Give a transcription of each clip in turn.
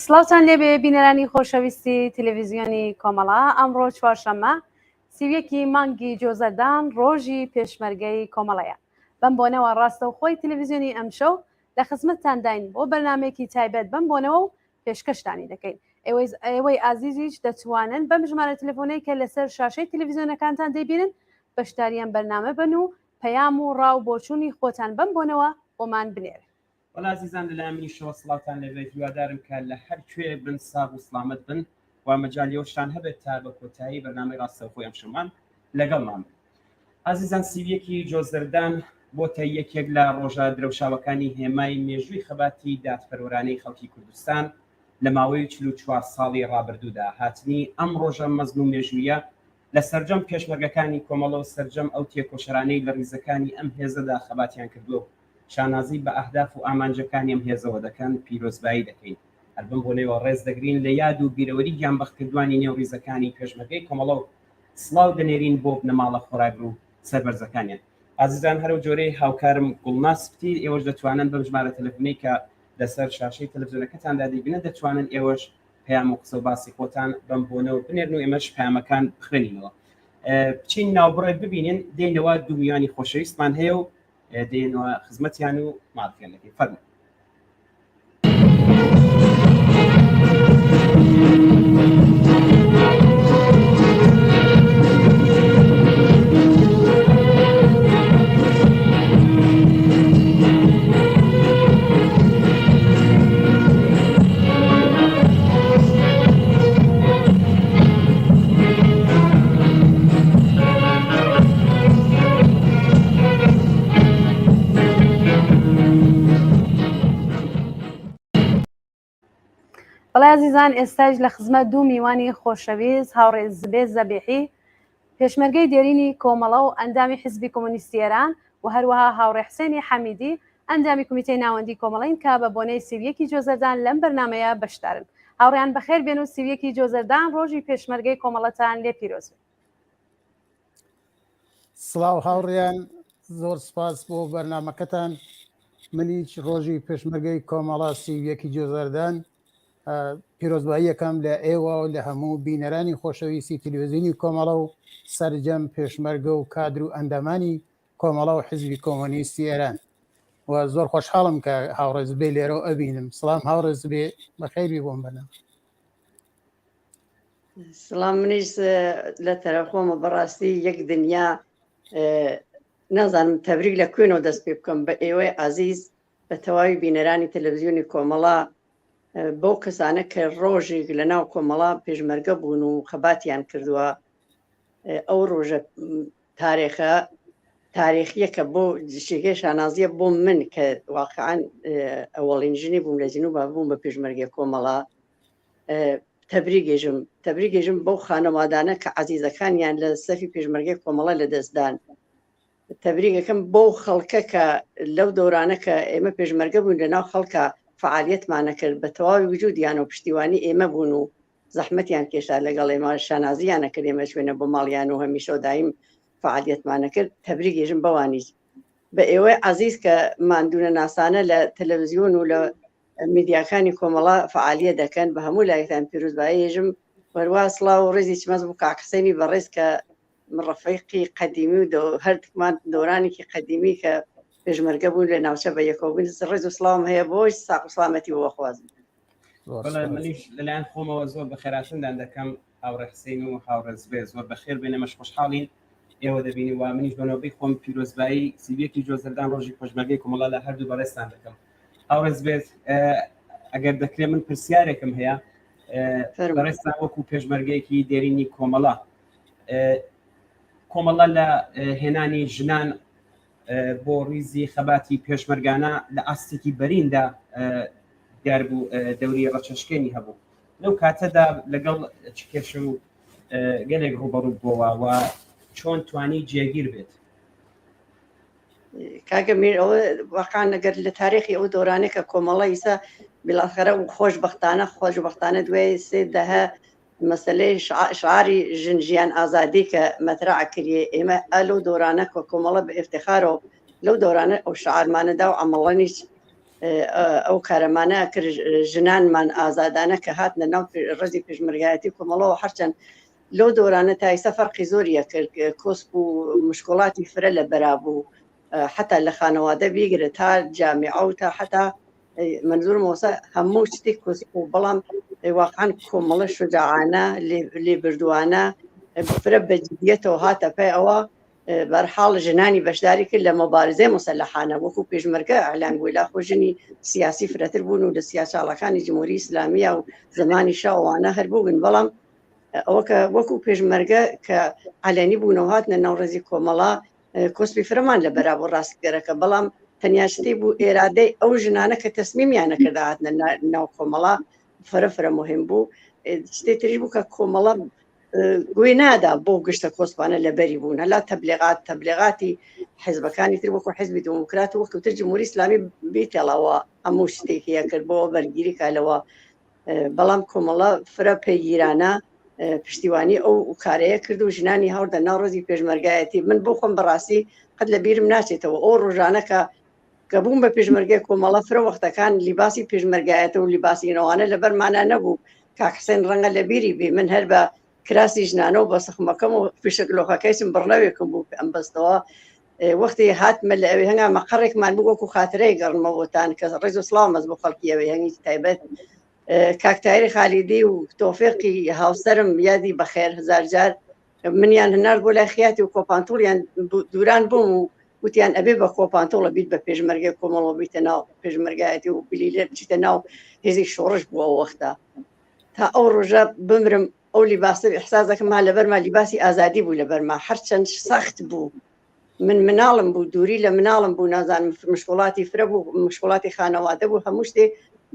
سلااوان لێبێ بینەرانی خۆشەویستی تەلەڤیزیۆنی کۆمەڵا ئەمڕۆ چوارشەممە سیویەکی مانگی جۆزەردان ڕۆژی پێشمەرگەی کۆمەڵەیە بەم بۆنەوە ڕاستەوخۆی تەلەڤیزیۆنی ئەمشەو لە خزمەتتان داین بۆ بەرنمەیەکی تایبەت بەم بۆنەوە و پێشکەشتانی دەکەین ئێوەی ئازیزیش دەتوانن بەم ژمارە تەلەفۆنەی کە لەسەر شاشەی تەلەڤیزیۆنەکانتان دەیبینن بەشداریان بەرنامە بن و پەیام و ڕاو بۆچوونی خۆتان بەم بۆنەوە بۆمان بنێرن. وەڵا عزیزان لەلایەن منی شەوە سڵاوتان لەبێت هیوادارم کە لە هەر کوێ بن ساغ و سڵامەت بن و مەجالیەوەشتان هەبێت تا بە کۆتایی بەرنامەی ڕاستەوخۆی ئەمشەمان لەگەڵمان. عزیزان سیویەکی جۆزەردان بۆتە یەکێک لە ڕۆژە درەوشاوەکانی هێمای مێژووی خەباتی دادپەروەرانەی خەڵکی کوردستان لە ماوەی 44 ساڵی ڕابردوودا هاتنی ئەم ڕۆژە مەزن و مێژوویە لە سەرجەم پێشمەرگەکانی کۆمەڵە و سەرجەم ئەو تێکۆشەرانەی لە ڕیزەکانی ئەم هێزەدا خەباتیان کردووە شانازی بە ئەهداف و ئامانجەکانی ئەم هێزەوە دەکەن پیرۆزبایی دەکەین هەربم بۆ نێوە ڕێز دەگرین لە یاد و بیرەوەری گیانبەختکردوانی نێو ڕیزەکانی پێشمەرگەی کۆمەڵە و سڵاو دەنێرین بۆ بنەماڵە خۆراک و سەربەرزەکانیان. عزیزان هەرو جۆرەی هاوکارم گوڵناسپتی ئێوەش دەتوانن بەم ژمارە تەلەفۆنی کە لەسەر شاشەی تەلەڤیزیۆنەکەتاندا دەیبینن دەتوانن ئێوەش پەیام و قسە و باسی خۆتان بەم بۆنەوە بنێرن و ئێمەش پەیامەکان بخوێنینەوە. بچین ناوبڕێ ببینین دێنەوە دوو میوانی خۆشەویستمان هەیە و دێنەوە خزمەتیان و ماڵکیان دەکەین. فەرمووی. بەڵێ عزیزان ئێستاش لە خزمەت دوو میوانی خۆشەویست هاوڕێز زبێت زەبیحی پێشمەرگەی دێرینی کۆمەڵە و ئەندامی حیزبی کۆمۆنیستی ئێران و هەروەها هاوڕێ حسێنی حەمیدی ئەندامی کۆمیتەی ناوەندی کۆمەڵین کا بە بۆنەی سیویەکی جۆزەردان لەم بەرنمەیە بەشدارن. هاوڕێیان بەخێر بێن و سیویەکی جۆزەردان ڕۆژی پێشمەرگەی کۆمەڵەتان لێ پیرۆز بێت. سڵاو هاوڕێیان زۆر سپاس بۆ بەرنمەکەتان. منیش ڕۆژی پێشمەرگەی کۆمەڵە سیویەکی جۆزەردان پیرۆزبایی یەکەم لە ئێوە و لە هەموو بینەرانی خۆشەویستی تەلەڤیزیۆنی کۆمەڵە و سەرجەم پێشمەرگە و کادر و ئەندامانی کۆمەڵە و حیزبی کۆمۆنیستی ئێران و زۆر خۆشحاڵم کە هاوڕێز بێ لێرە و ئەبینم. سڵام هاوڕێز بێ بەخێری بۆم بنە. سڵام منیش لە تەرەخۆمە بەڕاستی یەک دنیا نازانم تەبریک لە کوێنەوە دەست پێ بکەم بە ئێوەی عزیز بە تەواوی بینەرانی تەلەڤیزیۆنی کۆمەڵە بۆ کەسانە کە ڕۆژێک لە ناو کۆمەڵا پێشمەرگە بوون و خەباتیان کردووە ئەو ڕۆژە تاریخیەکە بۆ شێگەی شانازیە بۆ من کە واقعاً ئەوەڵین ژنی بووم لە جنوبا بووم بە پێشمەرگی کۆمەڵا تەبریگێژم بەو خانەوادانە کە عەزیزەکانیان لە سەفی پێشمەرگی کۆمەڵە لە دەستدان. تەبریگەکەم بۆ خەڵکە کە لەو دەورانە کە ئێمە پێشمەرگە بوون لە ناو خەڵکە فعالیتمانە کرد بە تەواوی وجودیان و پشتیوانی ئێمە بوون و زەحمەتیان کێشا لەگەڵ ئێمە شانازیانە کرد ئێمە شوێنە بۆ ماڵیان و هەمیشە و دایم فعالیتمانە کرد. تەبریگێژم بەوانیش بە ئێوەی عزیز کە ماندوونە ناسانە لە تەلەڤیزیۆن و لە میدیاکانی کۆمەڵا فعالیت دەکەن بە هەموو لایەکتان پیرۆزباییژم وەروا سڵاو و ڕێزی چمەز بوو کاکسەینی بەڕێز کە ڕەفیقی قەدیمی و هەردمان دۆرانێکی قەدیمی کە پێشمەرگە بوون لە ناوچە بە یەکەوە بوون. ڕێز و سڵاوم هەیە بۆش ساق و سڵامەتی بۆ خوازم. منیش لەلایەن خۆمەوە زۆر بە خێراتندان دەکەم هاوڕێ حسین و هاوڕێز بێ زۆر بەخێر بێنە مەش خۆشحاڵین ئێوە دەبینی و منیش بەنەوەی خۆم پیرۆزبایی سیویەکی جۆزەردان ڕۆژی پێشمەرگەی کۆمەڵە لە هەردوو بەڕێستان دەکەم. هاوڕێز بێت ئەگەر دەکرێت من پرسیارێکم هەیە بەڕێستان وەکو پێشمەرگەیەکی دێرینی کۆمەڵە لە هێنانی ژنان بۆ ڕیزی خەباتی پێشمەرگانە لە ئاستێکی بەریندا دیار بوو دەوری ڕەچەشکێنی هەبوو لەو کاتەدا لەگەڵ کێش و گەلێک ڕوبەڕوو بووەوە و چۆن توانی جێگیر بێت. کاگە میر ئەوە واقعاً ئەگەر لە تاریخی ئەو دۆرانێک کە کۆمەڵە ئیسا بڵاخەرە و خۆشبەختانە دوێ سێ دەهە مەسەلەی شعاری ژنجیان ئازادی کە مەترع کردیە ئێمە ئەلو دۆرانە کۆمەڵە بە ئفتخارەوە لەو دۆرانە ئەو شعارمانەدا و ئەمەڵەنیش ئەو کارەمانە کرد ژنانمان ئازادانە کە هاتنە ناو ڕێزی پێشمەرگایەتی کۆمەڵەوە هەرچەند لەو دۆرانە تا ئێستا فەرقی زۆریە کرد کۆسپ و مشکڵاتی فرە لە بەرابوو حتا لە خانەوادە بیگرێت تا جامعە و تا حتا منزور مۆسە هەموو شتێک کۆسپ و بەڵام واقعاً کۆمەڵە شجاعانە لێ بردووانە فرە بەجدیەتەوە هاتە پێ ئەوە بەرحاڵ ژنانی بەشداری کرد لە مەبارزەی مەسەلەحانە وەکو پێشمەرگە ئەعلان بووی لاخۆ ژنی سیاسی فرەتر بوون و لە سیاساڵەکانی جمهوری ئیسلامیە و زمانی شاوانە هەربوون بەڵام ئەوە کە وەکو پێشمەرگە کە عەلەنی بوونەوە هاتنە ناو ڕێزی کۆمەڵە کۆسپی فرەمان لە بەرابوو ڕاستگەرەکە بەڵام تەنیا شتێک بوو ئێرادەی ئەو ژنانە کە تەسمیمیان نەکرد هاتنە ناو کۆمەڵە فرە مهم بوو شتێک تریش بوو کە کۆمەڵە گوێ نادا بۆ گشتە کۆسپانە لەبەری بوون هەلا تەبلیغاتی حیزبەکانی تر وەکو حیزبی دموکرات و وەکوتر جمهوری ئیسلامی بیتەڵەوە هەموو شتێکیە کرد بۆ بەرگیری کالەوە بەڵام کۆمەڵە فرە پەیگیرانە پشتیوانی ئەو کارەیە کرد و ژنانی هەوردە ناو ڕێزی پێشمەرگایەتی من بۆ خۆم بەڕاستی قەت لە بیرم ناچێتەوە ئەو ڕۆژانە کە بووم بە پێشمەرگای کۆمەڵە فرە وەختەکان لیباسی پێشمەرگایەتە و لیباسینەوانە لەبەرمانە نەبوو کاکسێن ڕەنگە لە بیری بێ من هەر بە کراسی ژنانە و بە سەخمەکەم و پیشەکلۆخەکەیسم بڕنەوێکم بوو ئەم بەستەوە وەختی هاتمە لە ئەوێ هەنگامە قەڕێکمان بوو وەکو خاترەی گەڕمەوەتان کە ڕێز و سڵامەز بۆ خەڵکی ئەوێ هەنگی تایبەت کاکتایری خالیدی و تۆفێقی هاوسەرم یادی بەخێر هزار جار منیان هەنار بۆ لای خیاتی و کۆپانتۆڵیان دووران بووم و وتیان ئەبێ بە کۆپانتۆڵە بیت بە پێشمەرگای کۆمەڵەوە بیتە ناو پێشمەرگایەتی و بلیلێ بچیتە ناو هێزی شۆڕش بووە وەختە تا ئەو ڕۆژە بمرم ئەو لیباسە احساس دەکەم لەبەرما لیباسی ئازادی بوو لەبەرما هەرچەند سەخت بوو من مناڵم بوو دووری لە مناڵم بوو نازانم مشکڵاتی فرە بوو مشکڵاتی خانەوادە بوو هەموو شتێ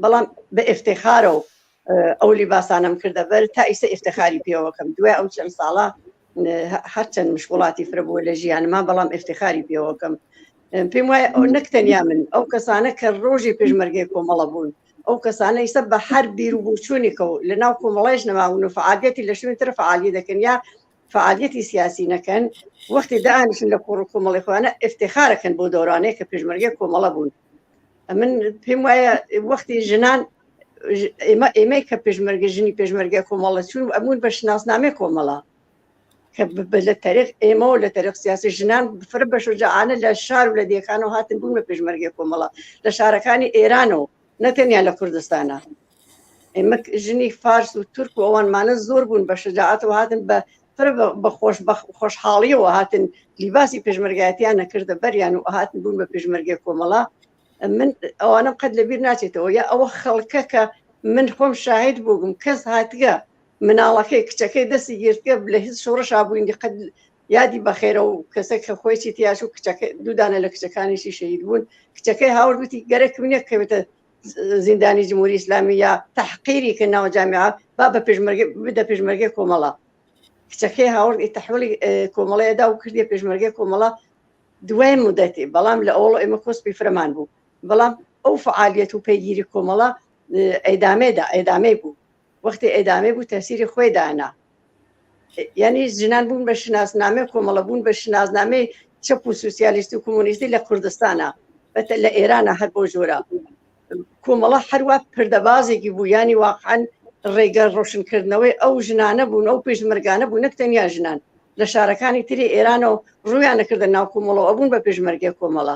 بەڵام بە ئفتێخارە و ئەو لیباسانم کردە بەر تا ئیستا ئفتێخاری پێوەکەم دوای ئەو چەند ساڵە هەرچەند مشکڵاتی فرە بووە لە ژیانما بەڵام ئفتێخاری پێوەکەم پێم وایە ئەو نەکتەنیا من ئەو کەسانە کە ڕۆژی پێشمەرگەی کۆمەڵە بوون ئەو کەسانە ئیستا بە هەر بیر و بووچوونێکەوە لە ناو کۆمەڵایش نەماون و فعالیەتی لە شوێن تر فعالی دەکەن یا فعالیەتی سیاسی نەکەن وەختی دانیشن لە کۆمەڵی خۆیانە ئفتێخارەکەن بۆ دەورانەیە کە پێشمەرگەی کۆمەڵە بوون من پێم وایە وەختی ژنان ئێمەی کە پێشمەرگە ژنی پێشمەرگەی کۆمەڵە چوون ئەمون بە شناسنامەی کۆمەڵە کە لە تاریخ ئێمەوە لە تاریخ سیاسی ژنان فرە بە شجاعانە لە شار و لە دیەکانەوە هاتن بوون بە پێشمەرگەی کۆمەڵە لە شارەکانی ئێرانەوە نەتەنیا لە کوردستانە ئێمە ژنی فارس و تورک و ئەوانمانە زۆر بوون بە شجاعەتەوە هاتن بە فرە بە خۆشحاڵیەوە هاتن لیباسی پێشمەرگایەتیان نەکردە بەریان و هاتن بوون بە پێشمەرگەی کۆمەڵە من ئەوانم قەت لەبیر ناچێتەوە یا ئەوە خەڵکە کە من خۆم شاهید بووم کەس هاتگە مناڵەکەی کچەکەی دەستی گرتگە لە هیچ شۆڕەشا بووین قەت یادی بەخێرە و کەسێک کە خۆیی تیاش و کچەکەی دوودانە لە کچەکانیشی شەهید بوون کچەکەی هاوردوتی گەرەکم نییە کەوێتە زیندانی جمهوری ئیسلامی یا تحقیری کە ناو جامعە با بە پێشمەرگە بدە پێشمەرگەی کۆمەڵە کچەکەی هاورد تەحویلی کۆمەڵەیەدا و کردی پێشمەرگەی کۆمەڵە دوای مودەتی بەڵام لە ئەوڵ ئێمە کۆسپی فرەمان بوو بەڵام ئەو فعالیەت و پەیگیری کۆمەڵە ئەیدامەی بوو وەختی ئەیدامەی بوو تەسیری خۆی دانا یعنی ژنان بوون بە شناسنامەی کۆمەڵە بوون بە شناسنامەی چەپ و سوسیالیستی و کۆمۆنیستی لە کوردستانە لە ئێرانە هەر بۆ ژۆرە کۆمەڵە هەروە پردەبازێکی بوو ینی واقعاً ڕێگە ڕۆشنکردنەوەی ئەو ژنانە بوون ئەو پێشمەرگانە بوو نەکتەنیا ژنان لە شارەکانی تری ئێرانەوە ڕوویان نەکردە ناو کۆمەڵەوە ئەبوون بە پێشمەرگەی کۆمەڵە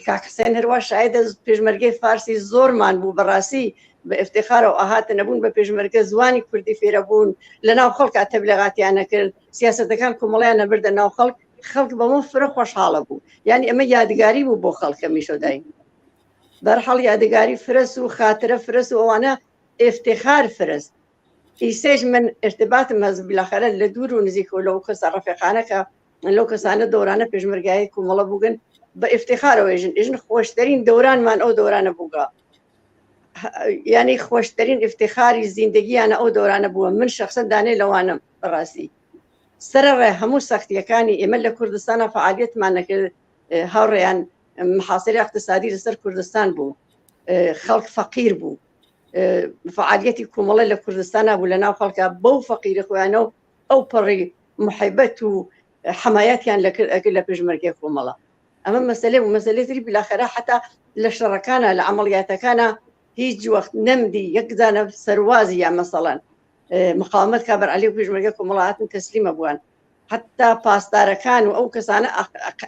کاکسێن هەروە شایدە پێشمەرگەی فارسی زۆرمان بوو بەڕاستی بە ئفتێخارەوە ئاهاتە نەبوون بە پێشمەرگە زوانی کوردی فێرە بوون لە ناو خەڵک تەبلیغاتیان نەکرد سیاسەتەکان کۆمەڵیان نەبردە ناو خەڵک بەمە فرە خۆشحاڵە بوو یعنی ئەمە یادگاری بوو بۆ خەڵکە میشۆداین بەرحەڵ یادگاری فرەس و خاترە فرەس و ئەوانە ئفتێخار فرست ئیسێش من ارتباطم هەز بلاخەرە لە دوور و نزیکەوە لەو کەسە ڕەفیقانەکە لەو کەسانە دەورانە پێشمەرگایی کۆمەڵە بووگن بە ئفتێخارەوە ژن خۆشترین دەورانمان ئەو دەورانە بووگە ینی خۆشترین ئفتێخاری زیندگییانە ئەو دەورانە بووە من شخصەن دانێ لەوانم بەڕاستی سەرڕێ هەموو سەختیەکانی ئێمە لە کوردستانە فعالیەتمان نەکرد هاوڕێیان محاصرەی اقتصادی لەسەر کوردستان بوو خەڵک فەقیر بوو فعالیەتی کۆمەڵە لە کوردستانە بوو لە ناو خەڵکە بەو فەقیری خۆیانەوە ئەو پەڕی محیبەت و حمایەتیان لە پێشمەرگەی کۆمەڵە ئەمە مەسەلەی و مەسەلەی تری بلاخەرە حتا لە شەڕەکانە لە عملیاتەکانە هیچ وەخت نەمدی یەکزانە سەروازی یا مەسەڵەن مقاومت کا بەرعەلی و پێشمەرگە کۆمەڵایەتن تەسلیمە بووان حتا پاسدارەکان و ئەو کەسانە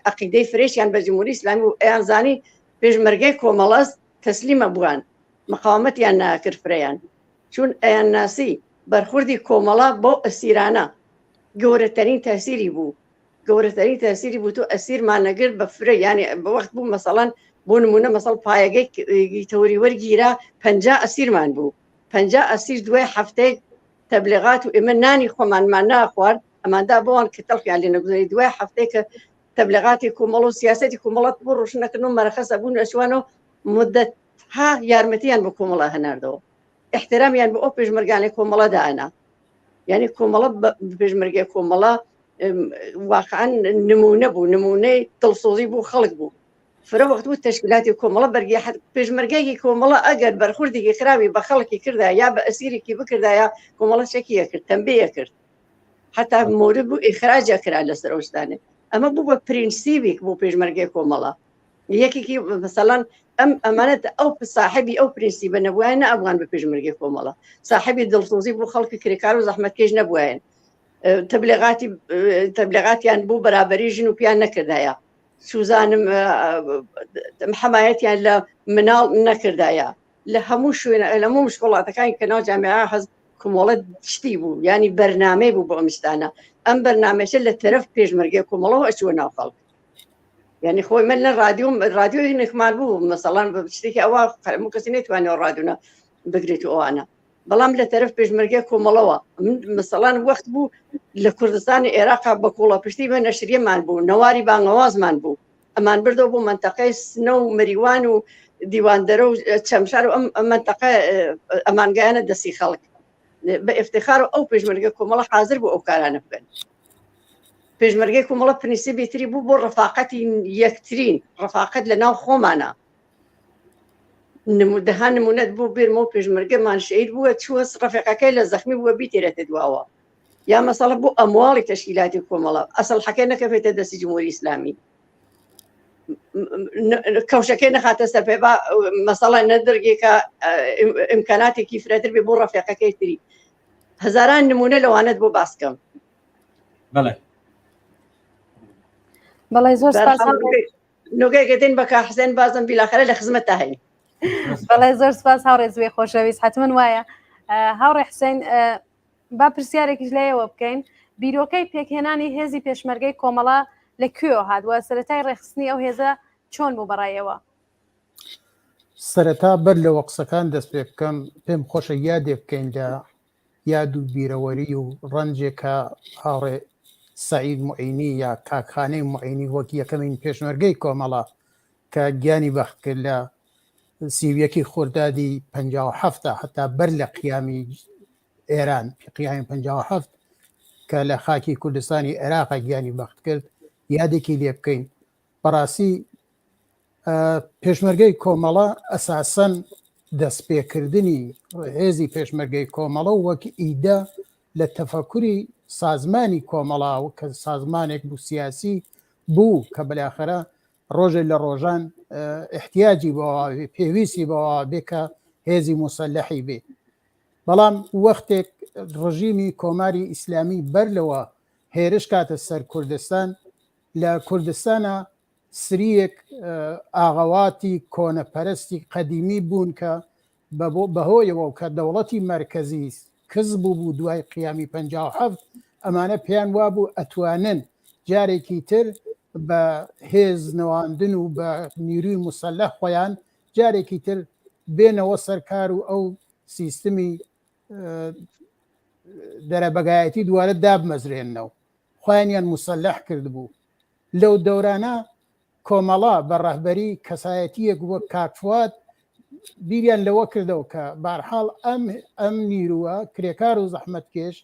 عەقیدەی فرێشیان بە جمهوری ئیسلامی و ئەیان زانی پێشمەرگەی کۆمەڵەس تەسلیمە بووان مقاومەتیان ناکرد فرەیان چون ئەیان ناسی بەرخوردی کۆمەڵە بۆ ئەسیرانە گەورەترین تاسیری بوو گەورەترین تاسیری بوو تۆ ئەسیرمان نەگرت بە فرە یعنی بەوەخت بوو مەسەڵەن بۆ نمونە مەسەڵ پایەگەی تەوری وەرگیرا 50 ئەسیرمان بوو 50 ئەسیر دوای هەفتەیە تەبلیغات و ئێمە نانی خۆمانمان ناخوارد ئەماندا بۆوان کە تەڵخیان لێ نەگوزاری دوای هەفتەیە کە تەبلیغاتی کۆمەڵ و سیاسەتی کۆمەڵەت بۆ ڕۆشنەکردن و مەرەخەسە بوون ئەچوانەوە مدەتها یارمەتیان بە کۆمەڵە هەناردەوە احترامیان بۆ ئەو پێشمەرگانی کۆمەڵە دانا یعنی کۆمەڵە پێشمەرگەی کۆمەڵە واقعا نمونە بوو نمونەی دڵسۆزی بوو خەڵک بوو فرە وەخت بوو تەشکیلاتی کۆمەڵە بەرگی پێشمەرگەیەکی کۆمەڵە ئەگەر بەرخوردێکی خراپی بە خەڵکی کردا یا بە ئەسیرێکی بکردایە کۆمەڵە چەکیە کرد تەنبیە کرد حتا مورد بوو ئیخراجە کرا لەسەر ئەو شتانێ ئەمە بوو بە پرینسیبێک بۆ پێشمەرگەی کۆمەڵە یەکێکی مەسەڵەن ئەمانەت ئەو صاحبی ئەو پرینسیبە نەبووایە نە ئەفغان بە پێشمەرگەی کۆمەڵە صاحبی دڵسۆزی بوو خەڵکی کرێکار و زەحمەتکێش نەبووایەن تەبلیغاتیان بوو بەرابەری ژن و پیان نەکردایە سوزانم حمایەتیان لە مناڵ نەکردایە لە هەموو شوێنە لە هەموو مشکڵاتەکانی کەناو جامعە حەز کۆمەڵە شتی بوو ینی بەرنامەی بوو بۆ ئەم شتانە ئەم بەرنامەیە لە تەرەف پێشمەرگەی کۆمەڵەوە ئەچووە ناو خەڵک یعنی خۆی من لە رادیۆ نێکمان بوو مەسەڵەن بە شتێکی ئەوە هەموو کەسی نێتوانێت ڕادیۆنە بگرێت و ئەوانە بەڵام لە تەرەف پێشمەرگەی کۆمەڵەوە مەسەڵەن وەخت بوو لە کوردستانی عێراق بە کوڵە پشتی بە نەشریەمان بوو نەواری بانگەوازمان بوو ئەمان بردەوە بۆ منتەقەی سنە و مریوان و دیواندەرە و چەمشار و ئەم منتەقە ئەمانگایانە دەستی خەڵک بە ئفتخار و ئەو پێشمەرگەی کۆمەڵە حاضر بوو ئەو کارانە بکەن پێشمەرگەی کۆمەڵە پرینسیبی تری بوو بۆ ڕەفاقەتی یەکترین ڕەفاقەت لە ناو خۆمانە دەها نمونەت بوو بێرمەوە پێشمەرگەمان شەید بووە چووە ڕەفیقەکەی لە زەخمی بووە بیتێرێتە دواوە یا مەسەڵە بۆ ئەمواڵی تەشکیلاتی کۆمەڵە ئەسڵ حەکەی نەکەفێتە دەستی جمهوری ئیسلامی کەوشەکەی نەخاتە سەر پێ مەسەڵە نەدرگێکە ئیمکاناتێکی فرەتر بێ بۆ ڕەفیقەکەی تری هەزاران نمونە لەوانەت بۆ باسکەم بەڵێ بەڵێ زۆر سپاس نۆگەیگەتین بە کاحسێن بازم بیلاخەرە لە خزمەت تا هەین بەڵێ زۆر سپاس هاوڕێ زوێ خۆشەویست حتمن وایە هاوڕێ حسێن با پرسیارێکیش لەیەوە بکەین بیرۆکەی پێکهێنانی هێزی پێشمەرگەی کۆمەڵە لەکوێوە هاتووە سەرەتای ڕێخستنی ئەو هێزە چۆن بوو بەڕایەوە سەرەتا بەر لەوە قسەکان دەست پێ بکەم پێم خۆشە یادێ بکەین لە یاد و بیرەوەری و ڕەنجێکە هاوڕێ سعید معینی یا کاکخانەی معینی وەک یەکەمین پێشمەرگەی کۆمەڵە کە گیانی بەخت کرد لە سیویەکی خۆردادی 57 حتا بەر لە قیامی ئێران قیامی 57 کە لە خاکی کوردستانی عێراقا گیانی بەخت کرد یادێکی لێ بکەین بەڕاستی پێشمەرگەی کۆمەڵە ئەساسەن دەستپێکردنی هێزی پێشمەرگەی کۆمەڵە وەک ئیدە لە تەفەکوری سازمانی کۆمەڵا و کە سازمانێک بوو سیاسی بوو کە بەلاخەرە ڕۆژێ لە ڕۆژان احتیاجی بەوە پێویستی بەوە بێکە هێزی مسلحی بێ بەڵام وەختێک ڕژیمی کۆماری ئیسلامی بەر لەوە هێرش کاتە سەر کوردستان لە کوردستانە سریەک ئاغاواتی کۆنەپەرستی قەدیمی بوون کە بەهۆیەوە کە دەوڵەتی مرکزی کەس بوو دوای قیامی 57 ئەمانە پێیان وابوو ئەتوانن جارێکی تر بە هێز نەواندن و بە نیروی مسلح خۆیان جارێکی تر بێنەوە سەرکار و ئەو سیستمی دەرەبەگایەتی دوارە دابمەزرێنەوە خۆیانیان مسلح کرد بوو لەو دەورانە کۆمەڵا بە ڕەهبەری کەسایەتیەک وەک کاکفوات بیریان لەوە کردەوە کە بارحاڵ ئەم نیرووە کرێکار و زەحمەتکێش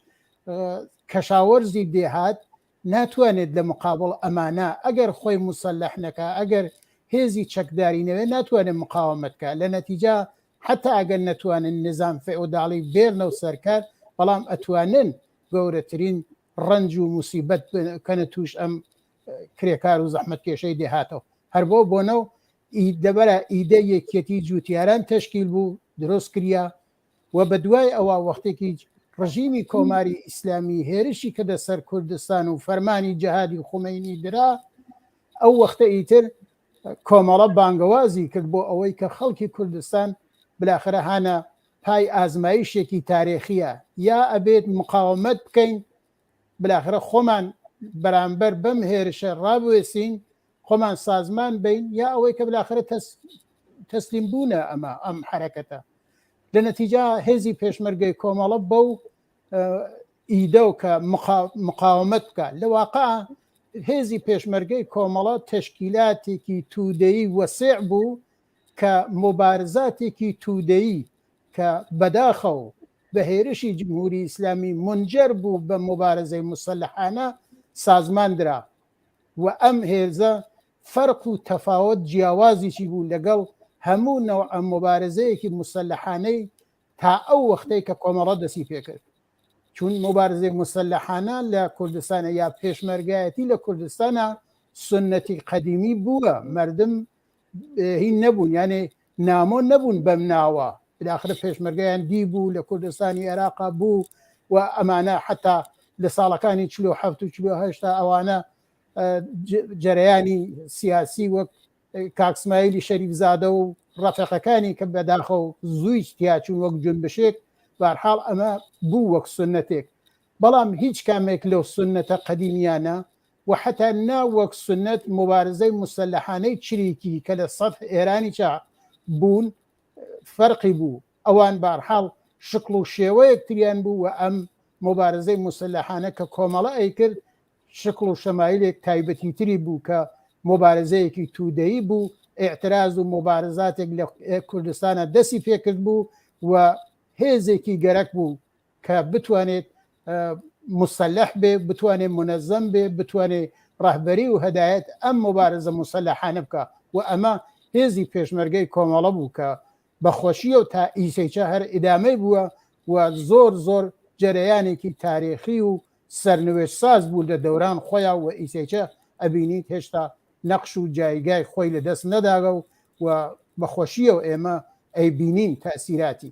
کەشاوەرزی دێهات ناتوانێت لە مقابڵ ئەمانە ئەگەر خۆی مسلح نەکە ئەگەر هێزی چەکدارینەوە ناتوانێت مقاومەتکە لە نەتیجا حتا ئەگەر نەتوانن نظام فێئۆداڵی بێرنەوە سەرکار بەڵام ئەتوانن گەورەترین ڕەنج و موسیبەت کەنە توش ئەم کرێکار و زەحمەتکێشەی دێهاتەوە هەر بۆ بۆنەو دەبەرە ئیدە یەکێتی جوتیاران تەشکیل بوو دروست کردە و بە دوای ئەوە وەختێکی ڕژیمی کۆماری ئیسلامی هێرشی کە دەسەر کوردستان و فەرمانی جەهادی خومینی درا ئەو وەختە ئیتر کۆمەڵە بانگەوازی کرد بۆ ئەوەی کە خەڵکی کوردستان بلاخرە هانە پای ئازمایشێکی تاریخیە یا ئەبێت مقاومەت بکەین بلاخرە خۆمان بەرامبەر بەم هێرشە ڕابوێسین خۆمان سازمان بین یا ئەوەی کە بلاخرە تەسلیم بوونە ئەمە ئەم حرەکەتە لە نەتیجا هێزی پێشمەرگەی کۆمەڵە بەو ئیدە و کە مقاومەت بکە لە واقع هێزی پێشمەرگەی کۆمەڵە تەشکیلاتێکی تودەیی وەسێع بوو کە مبارزاتێکی تودەیی کە بەداخە و بە هێرشی جمهوری ئیسلامی منجەر بوو بە مبارزەی مسلحانە سازماندرا و ئەم هێزە فەرق و تەفاوت جیاوازیشی بوو لەگەڵ هەموو نەوع مبارزەیەکی مسلحانەی تا ئەو وەختەی کە کۆمەڵە دەستی پێکرد چون مبارزەی مسلحانە لە کوردستانە یا پێشمەرگایەتی لە کوردستانە سنەتی قەدیمی بووە مردم هین نەبوون یانێ نامۆ نەبوون بەم ناوە بداخرە پێشمەرگایان دی بوو لە کوردستانی عێراقا بوو و ئەمانە حتا لە ساڵەکانی 47 و 48 ئەوانە جەرەیانی سیاسی وەک کاکسمایلی شەریفزادە و ڕەفەقەکانی کە بەداخە و زووی تیاچون وەک جنبشێک بەرحاڵ ئەمە بوو وەک سنەتێک بەڵام هیچ کامێک لەو سنەتە قەدیمیانە و حتا ناوەک سنەت مبارزەی مسلحانەی چریکی کە لە سەد ئێرانی چا بوون فەرقی بوو ئەوان بەرحاڵ شکل و شێوەیەک تریان بوو و ئەم مبارزەی مسلحانە کە کۆمەڵە ئەیکرد شکل و شەمایلێک تایبەتی تری بوو کە مبارزەیەکی تودەیی بوو ئێعتراز و مبارزاتێک لە کوردستانە دەستی پێکرد بوو و هێزێکی گەرەک بوو کە بتوانێت مسلح بێ بتوانێت منەزەم بێ بتوانێت ڕەهبەری و هەدایەت ئەم مبارزە مسلحانە بکە و ئەمە هێزی پێشمەرگەی کۆمەڵە بوو کە بەخۆشیە و تا ئیسەیچە هەر ئیدامەی بووە و زۆر جەرەیانێکی تاریخی و سەرنوێش ساز بوو لە دەوران خۆیان و ئیسەیچە ئەبینیت هێشتا نەقش و جایگای خۆی لە دەست نەداگە و بەخۆشیە و ئێمە ئەیبینین تەسیراتی.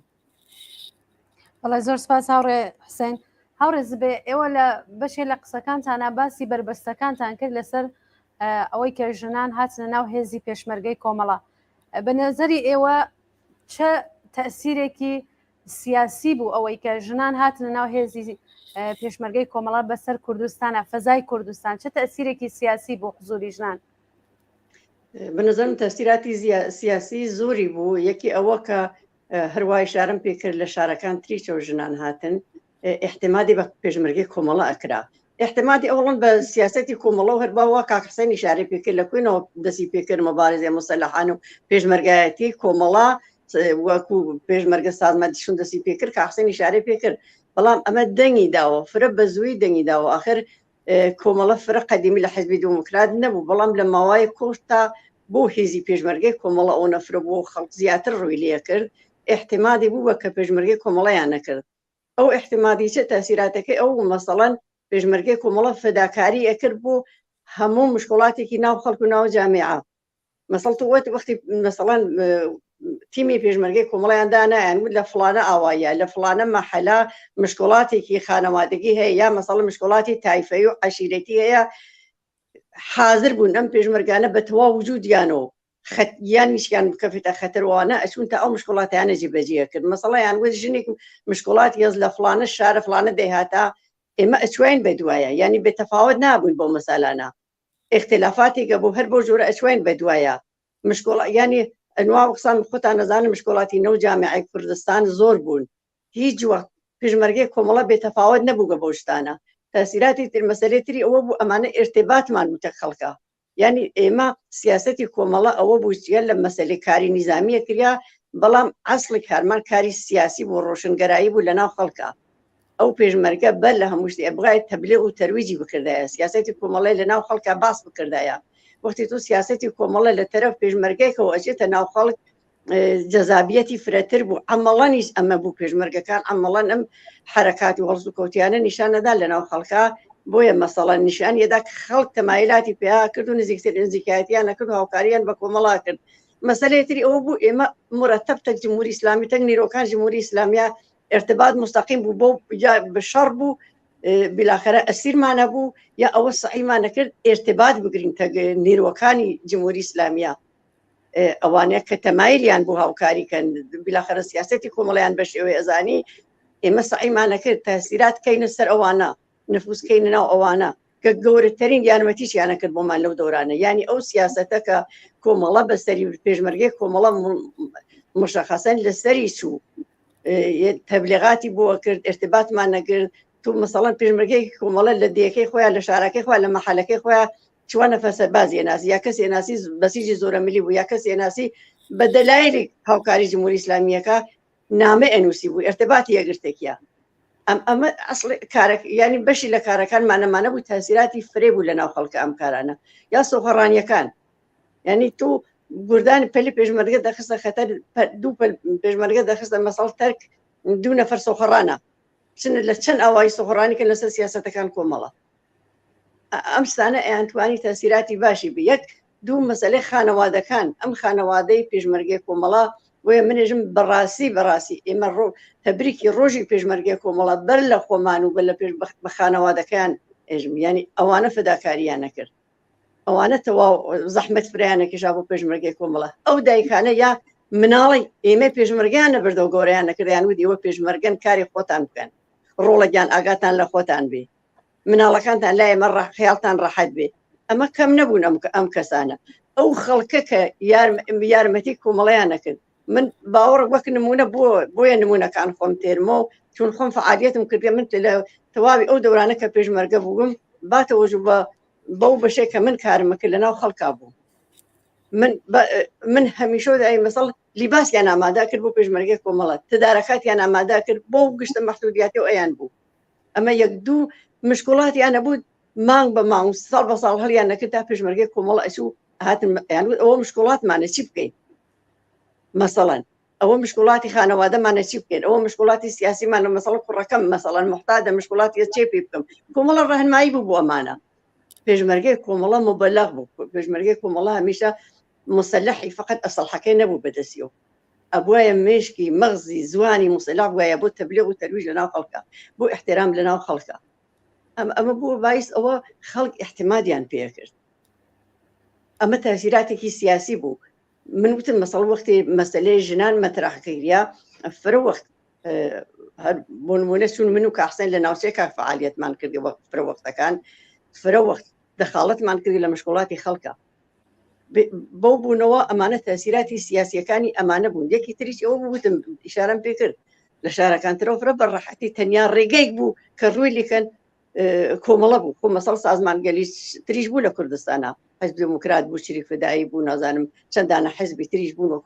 وڵای زۆر سپاس هاوڕێ حوسێن. هاوڕێ زبێ ئێوە لە بەشێ لە قسەکانتانە باسی بربەستەکانتان کرد لەسەر ئەوەی کە ژنان هاتنە ناو هێزی پێشمەرگەی کۆمەڵە. بە نەزەری ئێوە چه تەسیرێکی سیاسی بوو ئەوەی کە ژنان هاتنە ناو هێزی پێشمەرگەی کۆمەڵە بەسەر کوردستانە فەزای کوردستان چه تەسیرێکی سیاسی بۆ حزوری ژنان؟ بنظرم تەسیراتی سیاسی زۆری بوو یەکی ئەوە کە هەروای شارم پێکرد لە شارەکان تریچە و ژنان هاتن احتیمادی بە پێشمەرگەی کۆمەڵە ئەکرا احتیمادی ئەوڵن بە سیاسەتی کۆمەڵە و هەرباوە کاکحسێنی شارێ پێکرد لە کوێنەوە دەستی پێکرد مەبارزەی مسلحان و پێشمەرگایەتی کۆمەڵە وەکو پێشمەرگە سازمەندیشون دەستی پێکرد کاکحسێنی شارێ پێکرد بەڵام ئەمە دەنگی داوە فرە بە زووی دەنگی داوە ئاخر کۆمەڵە فرە قەدیمی لە حزبی دموکرات نەبوو بەڵام لە ماوەی کۆتا بۆ هێزی پێشمەرگەی کۆمەڵە ئەو نەفرە بۆ خەڵک زیاتر ڕووی لێ کرد احتیمادی بوو بە کە پێشمەرگەی کۆمەڵەیان نەکرد ئەو احتیمادی چه تەسیراتەکەی ئەو مەسەڵەن پێشمەرگەی کۆمەڵە فەداکاری ئەکرد بۆ هەموو مشکڵاتێکی ناو خەڵک و ناو جامعە مەسەڵ وەختی مەسەڵەن تیمی پێشمەرگەی کۆمەڵیان دانایان لە فڵانە ئاوایە لە فڵانە مەحەلا مشکڵاتێکی خانەوادگی هەیە یا مەسەڵ مشکڵاتی تایفەی و عەشیرەتی هەیە حاضر بوون ئەم پێشمەرگانە بە تەواو وجودیانەوە یان میشیان بکەفێتە خەتەرەوانە ئەچون تا ئەو مشکڵاتیانە جێبەجێ کرد مەسەڵە یان وەک ژنێک مشکڵات هێز لە فڵانە شارە فڵانە دەیهاتا ئێمە ئەچوین بە دوایە ینی بێتەفاوت نابوون بۆ مەسەلانە اختلافاتێکە بۆ هەر بۆ ژۆرە ئەچوین بە دوایە مشکڵ ینی ئەنوا قسان خۆتان نەزانم مشکڵاتی نەو جامعەی کوردستان زۆر بوون هیچ وەخت پێشمەرگەی کۆمەڵە بێتەفاوت نەبوو بۆ شتانە تەسیراتی تر مەسەلەی تری ئەوە بوو ئەمانە ئێرتێباتمان وتە خەڵکە یعنی ئێمە سیاسەتی کۆمەڵە ئەوە بووچیە لە مەسەلەی کاری نیزامیە کریا بەڵام ئەسڵی کارمان کاری سیاسی بۆ ڕۆشنگەرایی بوو لەناو خەڵکە ئەو پێشمەرگە بەر لە هەموو شتێ بغای تەبلیغ و تەرویجی بکردایە سیاسەتی کۆمەڵی لەناو خەڵکە باس بکردایە وەختی تۆ سیاسەتی کۆمەڵە لە تەرەف پێشمەرگەیەکەوە ئەچێتە ناو خەڵک جەزابیەتی فرەتر بوو ئەمەڵەنیش ئەمە بوو پێشمەرگەکان ئەمەڵەن ئەم حرەکاتی وەرز و کەوتیانە نیشانەدا لەناو خەڵکە بۆیە مەسەڵەن نیشان یەدا خەڵک تەمایلاتی پێیا کرد و نزیکایەتیان نەکرد و هاوکاریان بە کۆمەڵا کرد مەسەلەیەتری ئەوە بوو ئێمە مرتب تەک جمهوری ئیسلامی تەک نیرۆکان جمهوری ئیسلامیە ارتباط مستقیم بوو بۆ بە شەڕ بوو بلاخرە ئەسیرمانە بوو یا ئەوە سعیمانە کرد ارتباط بگرین تەک نیرۆکانی جمهوری ئیسلامیە ئەوانەیە کە تەمایلیان بوو هاوکاریکەن بلاخرە سیاسەتی کۆمەڵیان بە شێوەیە ئەزانی ئێمە سعیمانە کرد تاسیرات کەینە سەر ئەوانە نفوسکەینە ناو ئەوانە کە گەورەترین یارمەتیشیانە کرد بۆمان لەو دەورانە ینی ئەو سیاسەتە کە کۆمەڵە بەسەری پێشمەرگەی کۆمەڵە مشەخەسەن لەسەری چوو تەبلیغاتی بۆ کرد ارتباطمان نەکرد تو مەسەڵەن پێشمەرگەی کۆمەڵە لە دیەکەی خۆیان لە شارەکەی خۆیان لە مەحەلەکەی خۆیان چوانە فەسە بازی ناسی یا کەسی ناسی بەسیجی زۆرە ملی بوو یا کەسی ناسی بە دەلایلی هاوکاری جمهوری ئیسلامیەکە نامە ئەنووسی بوو ارتباطی یەکگرتێکیە ئەمە ئەسڵ کارێک ینی بەشی لە کارەکانمانەمانە بوو تاسیراتی فرێ بوو لە ناو خەڵکە ئەم کارانە یا سۆخەڕانیەکان ینی تو گوردانی پەلی پێشمەرگە دەخستە خەتەر دوو پێشمەرگە دەخستە مەسەڵ تەرک دوو نەفەر سۆخەڕانە چنە لە چەند ئاوایی سۆخەڕانیکە لەسەر سیاسەتەکان کۆمەڵە ئەم شتانە ئەیانتوانی تاسیراتی باشی بە یەک دوو مەسەلەی خانەوادەکان ئەم خانەوادەی پێشمەرگەی کۆمەڵە وێ منێژم بەڕاستی ئێمە تەبریکی ڕۆژی پێشمەرگەی کۆمەڵە بەر لە خۆمان و بە لە پێش بە خانەوادەکان ئێژم ینی ئەوانە فداکاریان نەکرد ئەوانە تەواو زەحمەت فریانەکەشا بۆ پێشمەرگەی کۆمەڵە ئەو دایکانە یا مناڵی ئێمە پێشمەرگیان نەبردە و گۆڕیان نەکردیان و دیوە پێشمەرگەن کاری خۆتان بکەن ڕۆڵەگیان ئاگاتان لە خۆتان بێ مناڵەکانتان لای ئێمە خەیاڵتان ڕەحەت بێ ئەمە کەم نەبوون ئەم کەسانە ئەو خەڵکە کە یارمەتی کۆمەڵیان نەکرد من باوەڕ وەک نمونە بۆیە نمونونەکان خۆم تێرمەوە چون خۆم فعالیتم کردێ من لە تەواوی ئەو دەورانە کە پێشمەرگە بووم باتەوەژ بەو بەشێک کە من کارمە کرد لەناو خەڵکا بوو من هەمیشە دای مەسەڵ لیباسیان ئامادا کرد بۆ پێشمەرگەی کۆمەڵەت تدارەکاتیان ئامادا کرد بۆ گشتە مەحدودیاتی و ئەیان بوو ئەمە یەک دوو مشکڵاتیان نەبوو مانگ بە مانگ ساڵ بە ساڵ هەڵیان نەکرد تا پێشمەرگەی کۆمەڵە ئەسوو هاتن ئەوە مشکڵاتمانە چی بکەین مەسەڵەن ئەوە مشکڵاتی خانەوادەمانە چی بکەین ئەوە مشکڵاتی سیاسیمانە مەسەڵ کوڕەکەم مەسەڵەن محتاجە مشکڵاتی چێ پێ بکەم کۆمەڵە ڕاهنمایی بوو بۆ ئەمانە پێشمەرگەی کۆمەڵە مبەلەغ بوو پێشمەرگەی کۆمەڵە هەمیشە مسلحی فقط ئەسڵحەکەی نەبوو بەدەستیەوە ئەبوایە مێشکی مەغزی زوانی مسلح وایە بۆ تەبلیغ و تەرویج لەناو خەڵکە بۆ احترام لەناو خەڵکە ئەمە بوو باعث ئەوە خەڵک احتیمادیان پێ کرد ئەمە تاثیراتێکی سیاسی بوو من وتم مەسەڵ وەختی مەسەلەی ژنان مەترەحکەیریا فرە وەخت بۆ نمونە چون من و کاحسەن لە ناوچەیەکە فعالیەتمان کردی فرە وەختەکان فرە وەخت دەخاڵەتمان کردی لە مشکڵاتی خەڵکە بۆ بوونەوە ئەمانە تاسیراتی سیاسیەکانی ئەمانە بوون یەکی تریش ئەوە بوتم ئیشارەم پێ کرد لە شارەکانترەوە فرە بەڕەحەتی تەنیا ڕێگەیەک بوو کە ڕووی لیکەن کۆمەڵە بوو خۆ مەسەڵ سازمانگەلی تریش بوو لە کوردستانە حزب دموکرات بوو شریک فدایی بوو نازانم چەندانە حزبی تریش بوون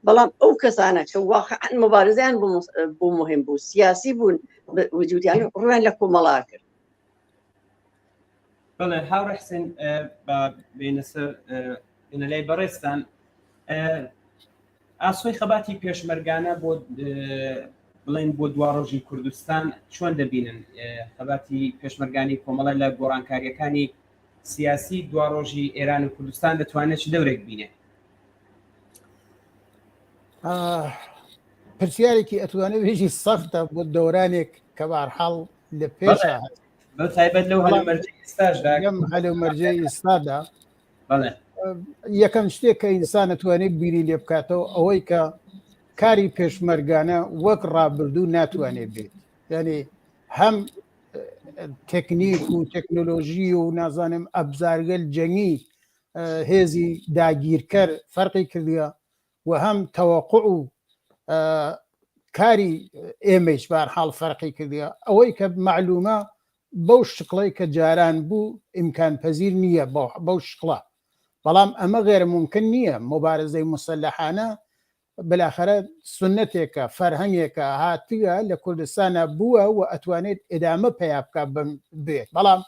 بەڵام ئەو کەسانە کە واقعاً مبارزیان بوو مهم بوو سیاسی بوون وجودیان ڕویان لە کۆمەڵا کرد بەڵێ هاوڕێ حسێن بە بێنەسەر لای بەڕێستان ئاسۆی خەباتی پێشمەرگانە بۆ بڵێن بۆ دواڕۆژی کوردستان چۆن دەبینن خەباتی پێشمەرگانی کۆمەڵە لە گۆڕانکاریەکانی سیاسی دواڕۆژی ئێران و کوردستان دەتوانێت دەورێک بینێ پرسیارێکی ئەتوانێت هێژی سەختە بۆ دەورانێک کە بەهەرحاڵ لە پێشە بە تایبەت لەو هەلومەرجەی ئێستاشدا هەلومەرجەی ئێستادا بەڵێ یەکەم شتێک کە ئینسان دەتوانێت بیری لێ بکاتەوە ئەوەی کە کاری پێشمەرگانە وەک ڕابردوو ناتوانێت بێت یعنی هەم تەکنیک و تەکنۆلۆژی و نازانم ئەبزارگەل جەنگی هێزی داگیرکەر فەرقی کردووە و هەم تەوەقوع و کاری ئێمەش بەهەرحاڵ فەرقی کردووە ئەوەی کە معلومە بەو شقڵەی کە جاران بوو ئیمکان پەزیر نییە بەو شقڵە بەڵام ئەمە غێر ممکن نییە مبارزەی مسلحانە بلاخرە سنتێکە فەرهەنگێکە هاتیە لە کوردستانە بووە و ئەتوانێت ئێدامە پێیا بکە بێت بەڵام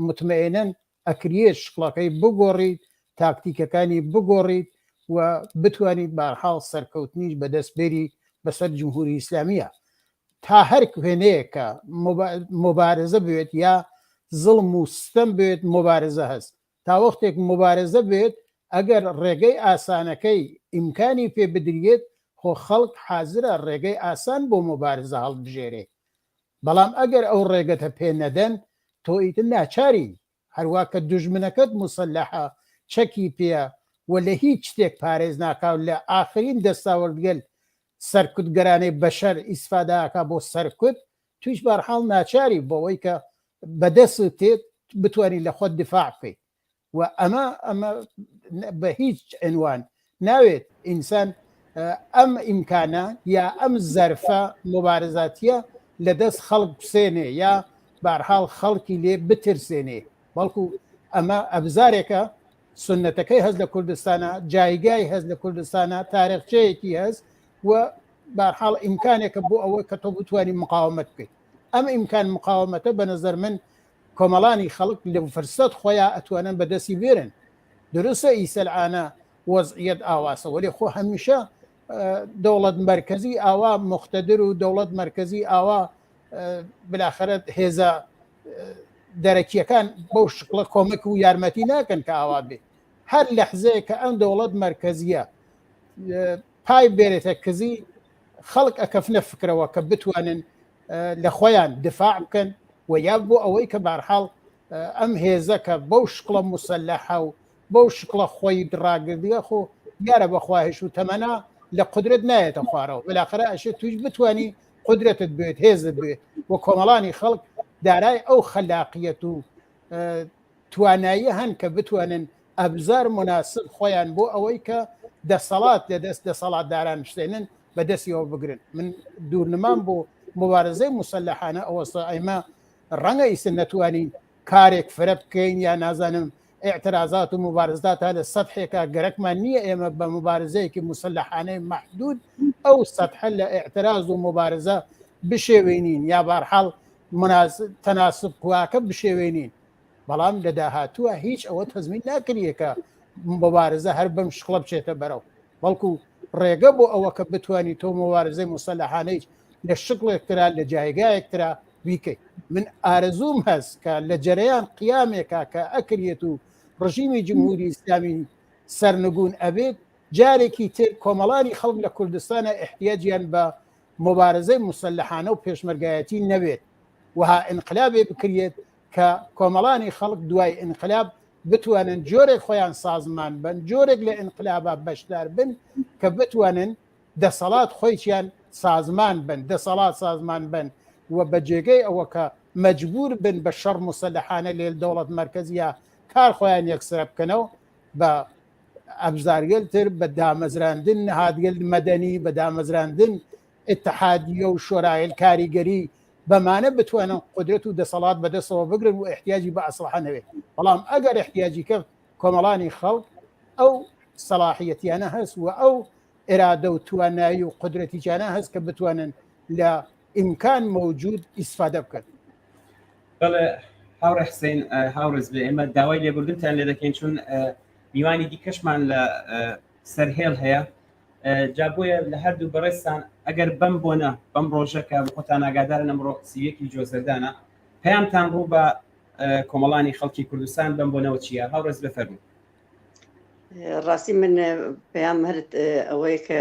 متمەئنەن ئەکرێت شقڵەکەی بگۆڕیت تاکتیکەکانی بگۆڕیت و بتوانیت بەهەرحاڵ سەرکەوتنیش بەدەستبێری بەسەر جمهوری ئیسلامیە تا هەر وێنەیە کە مبارزە بێت یا زڵم و ستەم بێت مبارزە هەست تا وەختێک مبارزە بێت ئەگەر ڕێگەی ئاسانەکەی ئیمکانی پێ بدرێت خۆ خەڵک حازرە ڕێگەی ئاسان بۆ مبارزە هەڵبژێرێ بەڵام ئەگەر ئەو ڕێگەتە پێ نەدەن تۆ ئیتر ناچاری هەروە کە دوژمنەکەت مسلحە چەکی پێە و لە هیچ شتێک پارێز ناکاو لە ئاخرین دەستاوەردگەل سەرکوتگەرانەی بەشەر ئیسفاداکە بۆ سەرکوت تویش بەرحاڵ ناچاری بۆەوەی کە بەدەست تێت بتوانانی لە خۆت دفاع بکەیت و ئەمە بە هیچ عنوان ناوێت ئینسان ئەم ئیمکانە یا ئەم زەرفە مبارزاتیە لە دەست خەڵک بسێنێ یا بەرحاڵ خەڵکی لێ بترسێنێ بەڵکو ئەمە ئەبزارێکە سنەتەکەی هەست لە کوردستانە جایگای هەست لە کوردستانە تاریخچەیەکی هەست و بەرحاڵ ئیمکانێکە بۆ ئەوە کە تۆ بتوانانی مقاومەت بکەیت ئەم ئیمکان مقاومەتە بە نەزەر من کۆمەڵانی خەڵک لە فرسەت خۆیان ئەتوانن بەدەستی بێرن درستە ئیسەلعانە وەزعیەت ئاواسە وەلی خۆ هەمیشە دەوڵەت مرکزی ئاوا مختدر و دەوڵەت مرکزی ئاوا بلاخرە هێزە دەرەکیەکان بەو شکڵە کۆمەک و یارمەتی ناکەن کە ئاوا بێ هەر لەحزەیە کە ئەم دەوڵەت مرکزیە پای بێرێتە کزی خەڵک ئەکەفنە فکرەوە کە بتوانن لە خۆیان دفاع بکەن و یا بۆ ئەوەی کە بەرحاڵ ئەم هێزە کە بەو شکڵە مسلحە و بەو شکڵە خۆی دڕاگردیە خۆ یارە بەخواهش و تەمەنا لە قدرت نایێتە خوارەوە بلاخرە ئەشێ توش بتانی قدرتت بێت هێزت بێت و کۆمەڵانی خەڵک دارای ئەو خەلاقیەت و توانایی هەن کە بتوانن ئەبزار مناسب خۆیان بۆ ئەوەی کە دەسەڵات لەدەست دەسەڵاتداران شتێنن بەدەستیەوە بگرن من دوورنمان بۆ مبارزەی مسلحانە ئەوەستا ئەمە ڕەنگە ئیسن نەتوانین کارێک فرە بکەین یا نازانم اعتراضات و مبارزات هذا سطحێکە گەرەکمان نییە ئێمە بە مبارزەیەکی مسلحانەی محدود ئەو سطح لە اعتراض و مبارزە بشێوێنین یا بەرحاڵ تەناسب کواکە بشێوێنین بەڵام لە داهاتووە هیچ ئەوە تەزمین ناکرێ کە مبارزە هەر بەم شقڵە بچێتە بەرەو بەڵکو ڕێگە بۆ ئەوە کە بتوانانی تۆ مبارزەی مسلحانەی لە شقڵێکترا لە جایگایەکترا بیکەیت من ئارەزوم هەست کە لە جەرەیان قیامێکە کە ئەکرێت و ڕژیمی جمهوری ئیسلامی سەرنگون ئەبێت جارێکی تر کۆمەڵانی خەڵک لە کوردستانە احتیاجیان بە مبارزەی مسلحانە و پێشمەرگایەتی نەبێت وها انقلابێ بکرێت کە کۆمەڵانی خەڵک دوای انقلاب بتوانن جۆرێک خۆیان سازمان بن جۆرێک لە انقلابە بەشدار بن کە بتوانن دەسەڵات خۆیان سازمان بن دەسەڵات سازمان بن و بە جێگەی ئەوە کە مەجبور بن بە شەڕ مسلحانە لێ دەوڵەت مرکزیە کار خۆیان یەکسرە بکەنەوە بە ئەبزارگەلتر بە دامەزراندن نەهادگەل مەدەنی بە دامەزراندن اتحادیە و شۆرایل کاریگەری بەمانە بتوانن قدرت و دەسەڵات بەدەستەوە بگرن و احتیاجی بە ئەسلحە نەوێت بەڵام ئەگەر احتیاجی کرد کۆمەڵانی خەڵک ئەو سەلاحیەتیانە هەست و ئەو ئێرادە و توانایی و قدرەتیجانە هەست کە بتوانن لە ئیمکان موجود ئیسفادە بکەن بەڵێ هاوڕێ حسین هاوڕێز بێ ئێمە داوای لێبوردنتان لێ دەکەین چون میوانی دیکەشمان لە سەرهێڵ هەیە جا بۆیە لە هەردوو بەڕێستان ئەگەر بەم بۆنە بەم ڕۆژەکە خۆتان ئاگادارن ئەمڕۆ سیویەکی جۆزەردانە پەیامتان ڕوو بە کۆمەڵانی خەڵکی کوردستان بەم بۆنەوە چییە هاوڕێز بفەرموو ڕاستی من پەیام هەرت ئەوەیە کە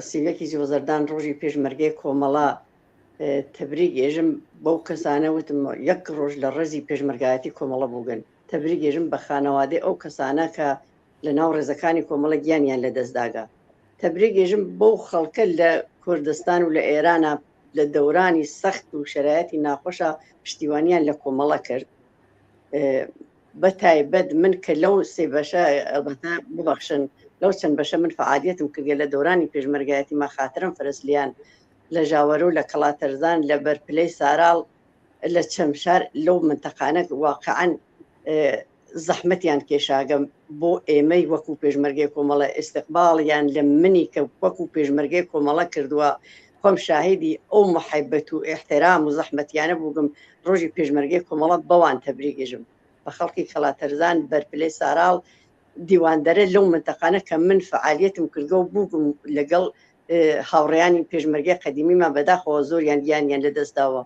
سیویەکی جۆزەردان ڕۆژی پێشمەرگەی کۆمەڵا تەبریک ئێژم بەو کەسانە وتم یەک ڕۆژ لە ڕێزی پێشمەرگایەتی کۆمەڵە بووگەن تەبریک ئێژم بە خانەوادەی ئەو کەسانە کە لە ناو ڕێزەکانی کۆمەڵە گیانیان لە دەستداگا تەبریک ئێژم بەو خەڵکە لە کوردستان و لە ئێرانە لە دەورانی سەخت و شرایەتی ناخۆشە پشتیوانیان لە کۆمەڵە کرد بە تایبەت من کە لەو سێ بەشە ئەڵبەتە ببەخشن لەو چەند بەشە من فعالیەتم کردێ لە دەورانی پێشمەرگایەتی ما خاترم فەرسلیان لە ژاوەرە و لە کەڵاتەرزان لە بەرپلەی ساراڵ لە چەمشار لەو منتەقانە واقعاً زەحمەتیان کێشاگەم بۆ ئێمەی وەکو پێشمەرگەی کۆمەڵە ئیستقباڵیان لە منی کە وەکو پێشمەرگەی کۆمەڵە کردووە خۆم شاهدی ئەو محەبەت و احترام و زەحمەتیانە بووگم ڕۆژی پێشمەرگەی کۆمەڵە بەوان تەبریکێژم بە خەڵکی کەڵاتەرزان بەرپلەی ساراڵ دیواندەرە لەو منتەقانە کە من فعالیەتم کردگە و بووگم لەگەڵ هاوڕێیانی پێشمەرگەی قەدیمیمان بەداخەوە زۆریان گیانیان لەدەستداوە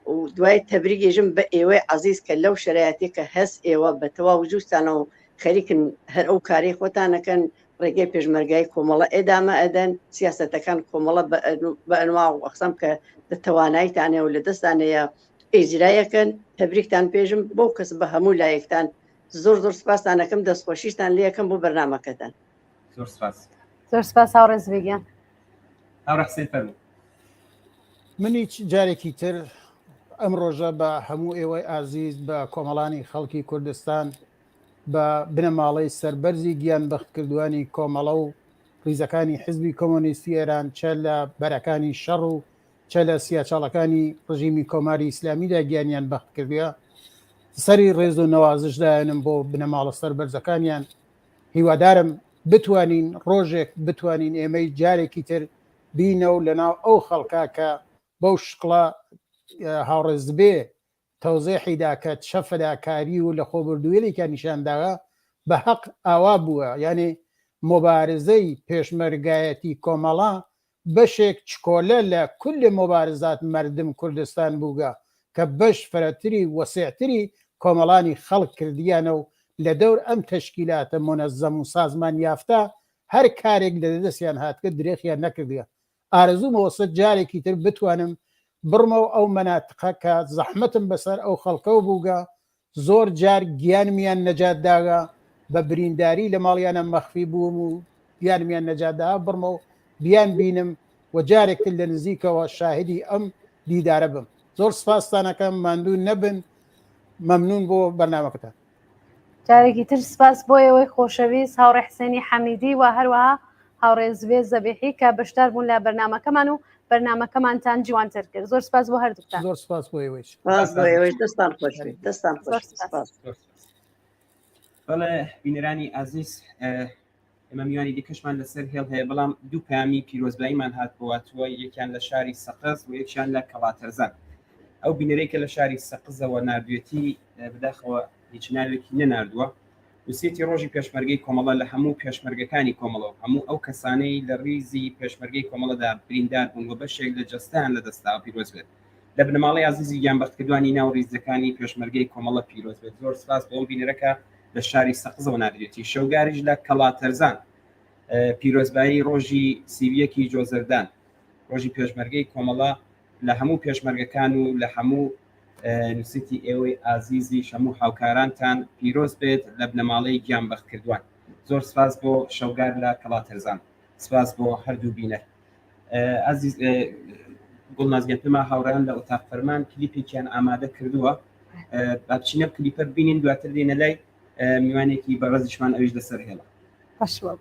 و دوای تەبریکێژم بە ئێوەی عەزیز کە لەو شرایەتی کە هەست ئێوە بە تەواو جوستانە و خەریکن هەر ئەو کاری خۆتانەکەن ڕێگەی پێشمەرگای کۆمەڵە ئێدامە ئەدەن سیاسەتەکان کۆمەڵە بە ئەنوا و ئەقسەم کە دەتەوانایتانێ و لە دەستانەیە ئیجرایەکەن تەبریکتان پێژم بۆ کەس بە هەموو لایەکتان زۆر سپاسانەکەم دەستخۆشیشتان لێەکەم بۆ بەرنامەکەتان زۆر سپاس زۆر سپاس هاوڕێز بێگیان هاوڕێ حسێن فەرموو. منیچ جارێکی تر ئەم ڕۆژە بە هەموو ئێوەی ئازیز بە کۆمەڵانی خەڵکی کوردستان بە بنەماڵەی سەربەرزی گیان بەختکردوانی کۆمەڵە و ڕیزەکانی حزبی کۆمۆنیستی ئێران چە لە بەرەکانی شەڕ و چە لە سیاچاڵەکانی ڕژیمی کۆماری ئیسلامیدا گیانیان بەخت کردووە سەری ڕێز و نەوازشدایەنم بۆ بنەماڵە سەربەرزەکانیان هیوادارم بتوانین ڕۆژێک بتوانین ئێمەی جارێکی تر بینە و لەناو ئەو خەڵکا کە بەو شقڵە هاوڕێز بێ تەوزێحیدا کە شەفەداکاری و لە خۆبردوویێکە نیشانداوە بە حەق ئاوا بووە یعنی مۆبارزەی پێشمەرگایەتی کۆمەڵە بەشێک چکۆلە لە کل مۆبارزات مردم کوردستان بووگە کە بەش فرەتری وەسێعتری کۆمەڵانی خەڵک کردیانە و لە دەور ئەم تەشکیلاتە مۆنەزەم و سازمان یافتە هەر کارێک لە دەستیان هاتکە درێخیان نەکردیە ئارەزوو مەوەسە جارێکی تر بتوانم بڕمە و ئەو مەناتقە کە زەحمەتم بەسەر ئەو خەڵکەو بووگە زۆر جار گیانمیان نەجاتداگە بە برینداری لە ماڵیانە مەخفی بووم و گیانمیان نەجاتدا بڕمە و بیان بینم و جارێکتر لە نزیکەوە شاهدی ئەم دیدارە بم زۆر سپاستانەکەم ماندوو نەبن مەمنون بۆ بەرنامەکەتان جارێکی تر سپاس بۆ ئێوەی خۆشەویست هاوڕێ حسێنی حەمیدی و هەروەها هاوڕێزبێ زەبیحی کە بەشدار بوون لە بەرنامەکەمان و بەرنامەکەمانتان جوانتر کرد زۆر سپاس بۆ هەردووکتان زۆر سپاس بۆ ئێوەش دەستان خۆش دەستان خۆش بەڵێ بینەرانی ئازیز ئێمە میوانی دیکەشمان لەسەر هێڵ هەیە بەڵام دوو پامی پیرۆزباییمان هاتبواتوە یەکیان لە شاری سەقز و یەکیان لە کەڵاتەرزان ئەو بینەرێکە لە شاری سەقزەوە نردوێتی بداخەوە هیچ ناوێکی نەناردووە وسێتی ڕۆژی پێشمەرگەی کۆمەڵە لە هەموو پێشمەرگەکانی کۆمەڵەوە هەموو ئەو کەسانەی لە ڕیزی پێشمەرگەی کۆمەڵەدا بریندار بوون و بەشێک لە جەستان لە دەستاوە پیرۆز بێت لە بنەماڵی عزیزی گیانبەختکردوانی ناو ڕیزەکانی پێشمەرگەی کۆمەڵە پیرۆز بێت زۆر سپاس بۆ ئەم بینەرەکە لە شاری سەقزەوە نردوێتی شەوگاریش لە کەڵاتەرزان پیرۆزبایی ڕۆژی سیویەکی جۆزەردان ڕۆژی پێشمەرگەی کۆمەڵە لە هەموو پێشمەرگەکان و لە هەموو نووسیتی ئێوەی ئازیزی هەموو هاوکارانتان پیرۆز بێت لە بنەماڵەی گیانبەختکردوان زۆر سپاس بۆ شەوگار لە کەڵاتەرزان سپاس بۆ هەردوو بینەر ئازیز گوڵنازگەن پێما هاوڕێیان لە ئۆتاق فەرمان کلیپێکیان ئامادە کردووە بچینە کلیپەر بینین دواتر دێنە لای میوانێکی بەڕێزیشمان ئەویش لەسەر هێڵە باشوە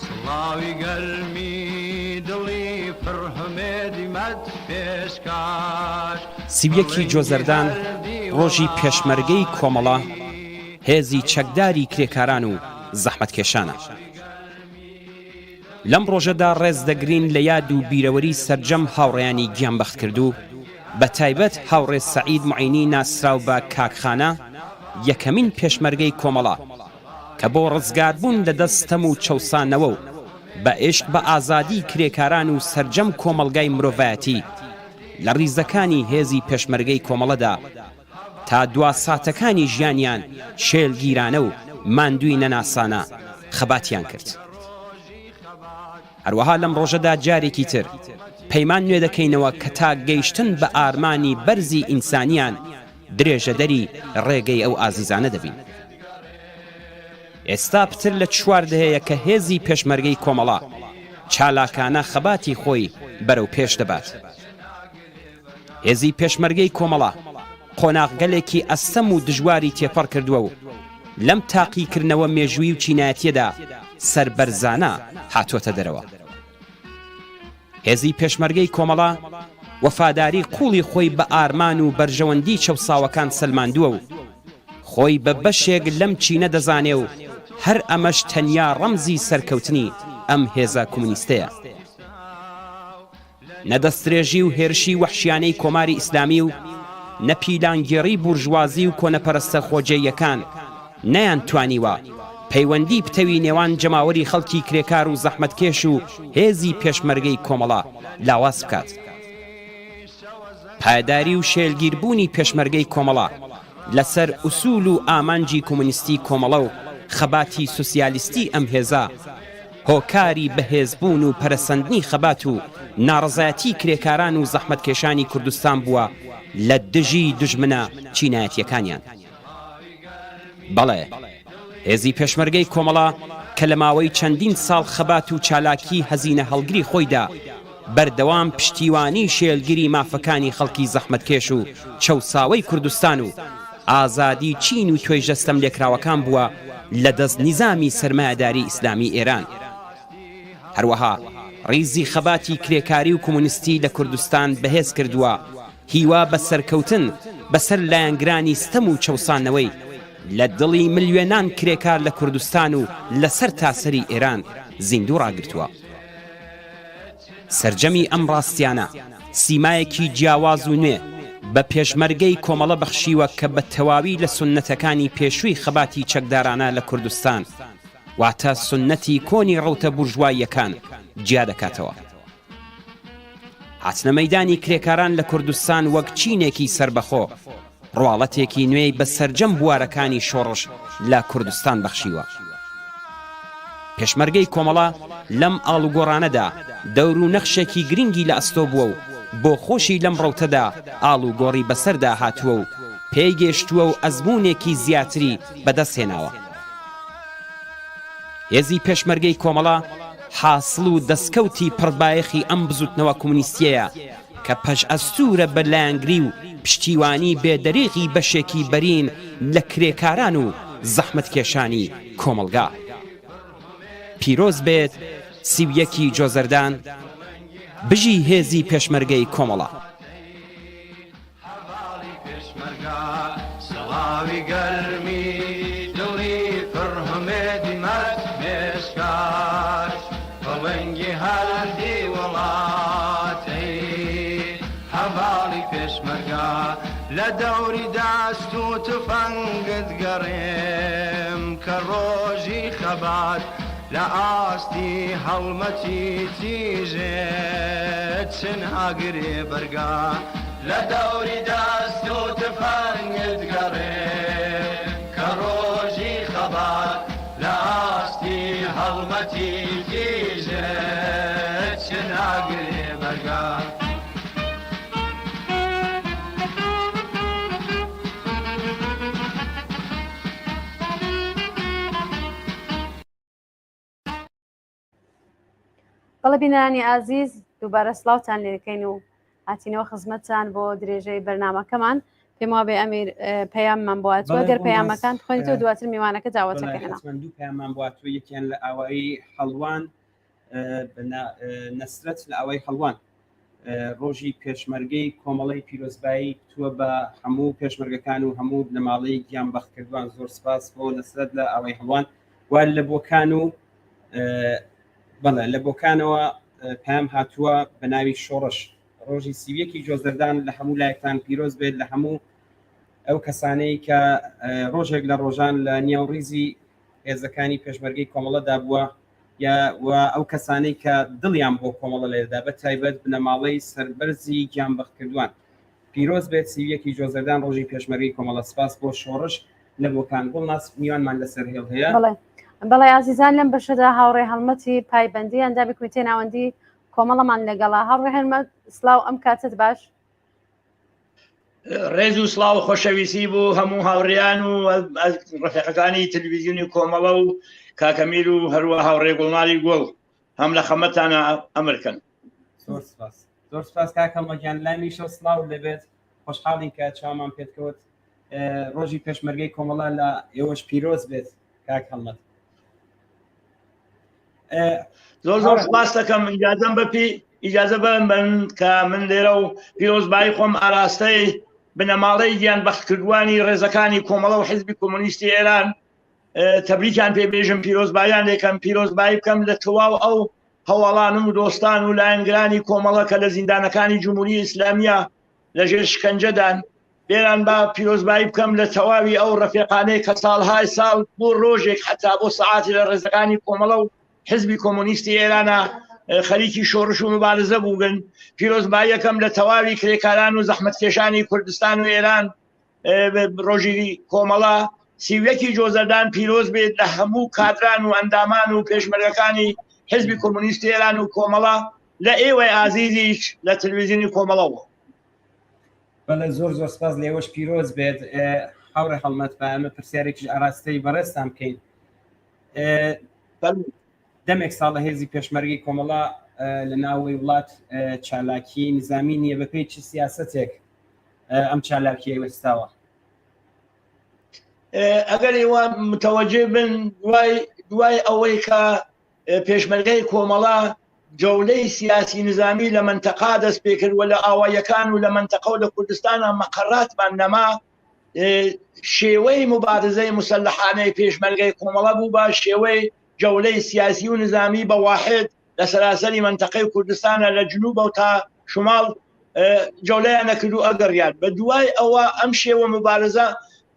سڵاوی گەرمی دڵی پڕهمێدی مەد پێشکاش سیویەکی جۆزەردان ڕۆژی پێشمەرگەی کۆمەڵە هێزی چەکداری کرێکاران و زەحمەتکێشانە لەم ڕۆژەدا ڕێز دەگرین لە یاد و بیرەوەری سەرجەم هاوڕێیانی گیانبەخت کردو بە تایبەت هاوڕێ سەعید معینی ناسراو بە کاکخانە یەکەمین پێشمەرگەی کۆمەڵە کە بۆ ڕزگاربوون لە دەستەم و چەوسانەوە و بە عێشق بە ئازادی کرێکاران و سەرجەم کۆمەڵگای مرۆڤایەتی لە ڕیزەکانی هێزی پێشمەرگەی کۆمەڵەدا تا دوا ساتەکانی ژیانیان شێلگیرانە و ماندووی نەناسانە خەباتیان کرد هەروەها لەم ڕۆژەدا جارێکی تر پەیمان نوێ دەکەینەوە کە تا گەیشتن بە ئارمانی بەرزی ئینسانیان درێژە دەری ڕێگەی ئەو ئازیزانە دەبین ئێستا پتر لە چواردەهەیە کە هێزی پێشمەرگەی کۆمەڵە چالاکانە خەباتی خۆی بەرەو پێش دەبات هێزی پێشمەرگەی کۆمەڵە قۆناغگەلێکی ئەستەم و دژواری تێپەڕ کردووە و لەم تاقیکردنەوە مێژووی و چینایەتیەدا سەربەرزانە هاتۆتە دەرەوە هێزی پێشمەرگەی کۆمەڵە وەفاداری قوڵی خۆی بە ئارمان و بەرژەوەندی چەوساوەکان سەلماندووە و خۆی بە بەشێک لەم چینە دەزانێ و هەر ئەمەش تەنیا ڕەمزی سەرکەوتنی ئەم هێزە کۆمونیستەیە نەدەسترێژی و هێرشی وەحشیانەی کۆماری ئیسلامی و نەپیلانگێڕی بورژوازی و کۆنەپەرستە خۆجێیەکان نەیان توانیوە پەیوەندی پتەوی نێوان جەماوەری خەڵکی کرێکار و زەحمەتکێش و هێزی پێشمەرگەی کۆمەڵە لاواز بکات پایداری و شێلگیربوونی پێشمەرگەی کۆمەڵا لەسەر ئوسول و ئامانجی کۆمونیستی کۆمەڵە و خەباتی سوسیالیستی ئەم هێزا هۆکاری بەهێزبوون و پەرەسەندنی خەبات و ناڕزایەتی کرێکاران و زەحمەتکێشانی کوردستان بووە لە دژی دژمنە چینایەتیەکانیان. بەڵێ هێزی پێشمەرگەی کۆمەڵا کە لە ماوەی چەندین ساڵ خەبات و چالاکی هەزینە هەڵگری خۆیدا بەردەوام پشتیوانی شێلگیری مافەکانی خەڵکی زەحمەتکێش و چەوساوەی کوردستان و ئازادی چین و توێژە ستەملێکراوەکان بووە لە دەست نیزامی سەرمایەداری ئیسلامی ئێران. هەروەها ڕیزی خەباتی کرێکاری و کۆمونیستی لە کوردستان بەهێز کردووە هیوا بە سەرکەوتن بەسەر لایەنگرانی ستەم و چەوسانەوەی لە دڵی ملیۆنان کرێکار لە کوردستان و لەسەر تاسەری ئێران زیندوو ڕاگرتووە. سەرجەمی ئەم ڕاستیانە سیمایەکی جیاواز و نوێ بە پێشمەرگەی کۆمەڵە بەخشیوە کە بە تەواوی لە سونەتەکانی پێشووی خەباتی چەکدارانە لە کوردستان واتە سونەتی کۆنی ڕەوتە بورژواییەکان جیا دەکاتەوە. هاتنە مەیدانی کرێکاران لە کوردستان وەک چینێکی سربەخۆ ڕواڵەتێکی نوێی بە سەرجەم بوارەکانی شۆڕش لە کوردستان بەخشیوە. پێشمەرگەی کۆمەڵە لەم ئاڵوگۆڕانەدا دەور و نەخشێکی گرنگی لە ئەستۆ بووە و بۆ خۆشی لەم ڕەوتەدا ئاڵوگۆڕی بەسەردا هاتووە و پێی گەشتووە و ئەزموونێکی زیاتری بەدەستهێناوە. هێزی پێشمەرگەی کۆمەڵە حاصڵ و دەستکەوتی پڕبایەخی ئەم بزوتنەوە کۆمونیستیەیە کە پەش ئەستورە بە لایەنگری و پشتیوانی بێدەریغی بەشێکی بەرین لە کرێکاران و زەحمەتکێشانی کۆمەڵگا. پیرۆز بێت سیویەکی جۆزەردان بژی هێزی پێشمەرگەی کۆمەڵە. سڵاوی گەرمی دڵی فڕهمێدی مەرد پێشکار بەڵەنگی هەردی وڵاتی هەواڵی پێشمەرگا لە دەوری دەست و تفەنگت گەڕێم کە ڕۆژی خەبات لە ئاستی هەڵمەتی تیژێت چن هاگرێ بەرگا لە دەوری دەست و تفەنگت گەڕێم کە ڕۆژی خەبات لە ئاستی هەڵمەتی تیژێت چن هاگرێ بەرگا. بەڵێ بینەرانی ئازیز دووبارە سڵاوتان لێ دەکەین و هاتینەوە خزمەتتان بۆ درێژەی بەرنامەکەمان. پێم وابێ ئەمیر پەیاممان بۆاتوە گەر پەیامەکان خۆینەوە دواتر میوانەکە داوەتەکەێنە. دوو پەیامان بۆاتوە، یەکیان لە ئاوایی هەڵوان نەسرەت لە ئاوای هەڵوان ڕۆژی پێشمەرگەی کۆمەڵەی پیرۆزبایی تووە بە هەموو پێشمەرگەکان و هەموو بنەماڵەی گیان بەختکردوان. زۆر سپاس بۆ نەسرەت لە ئاوای هەڵوان. وال لە بۆکان و بەڵێ لە بۆکانەوە پام هاتووە بە ناوی شۆڕش. ڕۆژی سیویەکی جۆزەردان لە هەموو لایەکتان پیرۆز بێت لە هەموو ئەو کەسانەی کە ڕۆژێک لە ڕۆژان لە نێوڕیزی هێزەکانی پێشمەرگەی کۆمەڵەدا بووە یا ئەو کەسانەی کە دڵیان بۆ کۆمەڵە لێدا بە تایبەت بنەماڵەی سەربەرزی گیانبەختکردوان. پیرۆز بێت سیویەکی جۆزەردان ڕۆژی پێشمەرگەی کۆمەڵە. سپاس بۆ شۆڕش لە بۆکان. گوڵناس میوانمان لەسەر هێڵ هەیە. بەڵێ ئازیزان لەم بەشەدا هاوڕێ هەڵمەتی پایبەندی ئەندامی کومیتەی ناوەندی کۆمەڵەمان لەگەڵا. هاوڕێ هەڵمەت سلااو ئەم کاتت باش. ڕێز و سلااو خۆشەویستی بوو هەموو هاوڕێیان و ڕفێقەکانی تەلەڤیزیۆنی کۆمەڵە و کاکەمیر و هەروە هاوڕێ گوڵماڵی گوڵ هەم لە خەمەتانە ئەمرکەن. زۆر سپاس کاکەمەگیان لامیشە سلااو دەبێت. خۆشحاڵین کە چامان پێتکەوت ڕۆژی پێشمەرگەی کۆمەڵە لە ئێوەش پیرۆز بێت. کاک هەڵمەت زۆر زۆر سپاس دەکەم. ئیجازەم بەپی ئیجازە بن کە من لێرە و پیرۆزبایی خۆم ئاراستەی بنەماڵەی گیان بەختکردوانی ڕێزەکانی کۆمەڵە و حیزبی کۆمۆنیستی ئێران تەبریکیان پێبێژم، پیرۆزبایان لێکەم، پیرۆزبایی بکەم لە تەواو ئەو هەواڵانم و دۆستان و لایەنگرانی کۆمەڵە کە لە زیندانەکانی جمهوری ئیسلامیە لەژێر شکنجەدان. لێران با پیرۆزبایی بکەم لە تەواوی ئەو ڕەفێقانەی کە ساڵهای ساڵ بۆ ڕۆژێک حتا بۆ سەعاتی لە ڕێزەکانی کۆمەڵە و حزبی کۆمۆنیستی ئێرانە خەریکی شۆڕش و مبارزە بووبن پیرۆزبایی یەکەم لە تەواوی کرێکاران و زەحمەتکێشانی کوردستان و ئێران ڕۆژی کۆمەڵا سیوەکی جۆزەردان پیرۆز بێت لە هەموو کادران و ئەندامان و پێشمەرگەکانی حزبی کۆمونیستی ئێران و کۆمەڵا لە ئێوەی ئازیزیش لە تەلەڤیزیۆنی کۆمەڵەوە. بەڵێ زۆر زۆر سپاس لێوەش پیرۆز بێت. هاوڕێ هەڵمەت بە ئەمە پرسیارێکی ئاراستەی بەڕێستان بکەین. دەمێک ساڵە هێزی پێشمەرگی کۆمەڵا لە ناوەی وڵات چالاکی نظامی نییە بەپێی چ سیاسەتێک ئەم چالاکیە وەستاوە؟ ئەگەر ئێوە متەوەجێ بن دوای ئەوەی کە پێشمەرگەی کۆمەڵا جەولەی سیاسی نظامی لە منتەقا دەست پێکرد و لە ئاوایەکان و لە منتەقە و لە کوردستانە مەقەڕاتمان نەما شێوەی مبارزەی مسلحانەی پێشمەرگەی کۆمەڵا بوو بە شێوەی جەولەی سیاسی و نظامی بە واحد لە سەراسەری منتەقەی کوردستانە لە جنوب و تا شمال جەولەیان نەکردو ئەگەڕیان بە دوای ئەوە ئەم شێوە مبارزە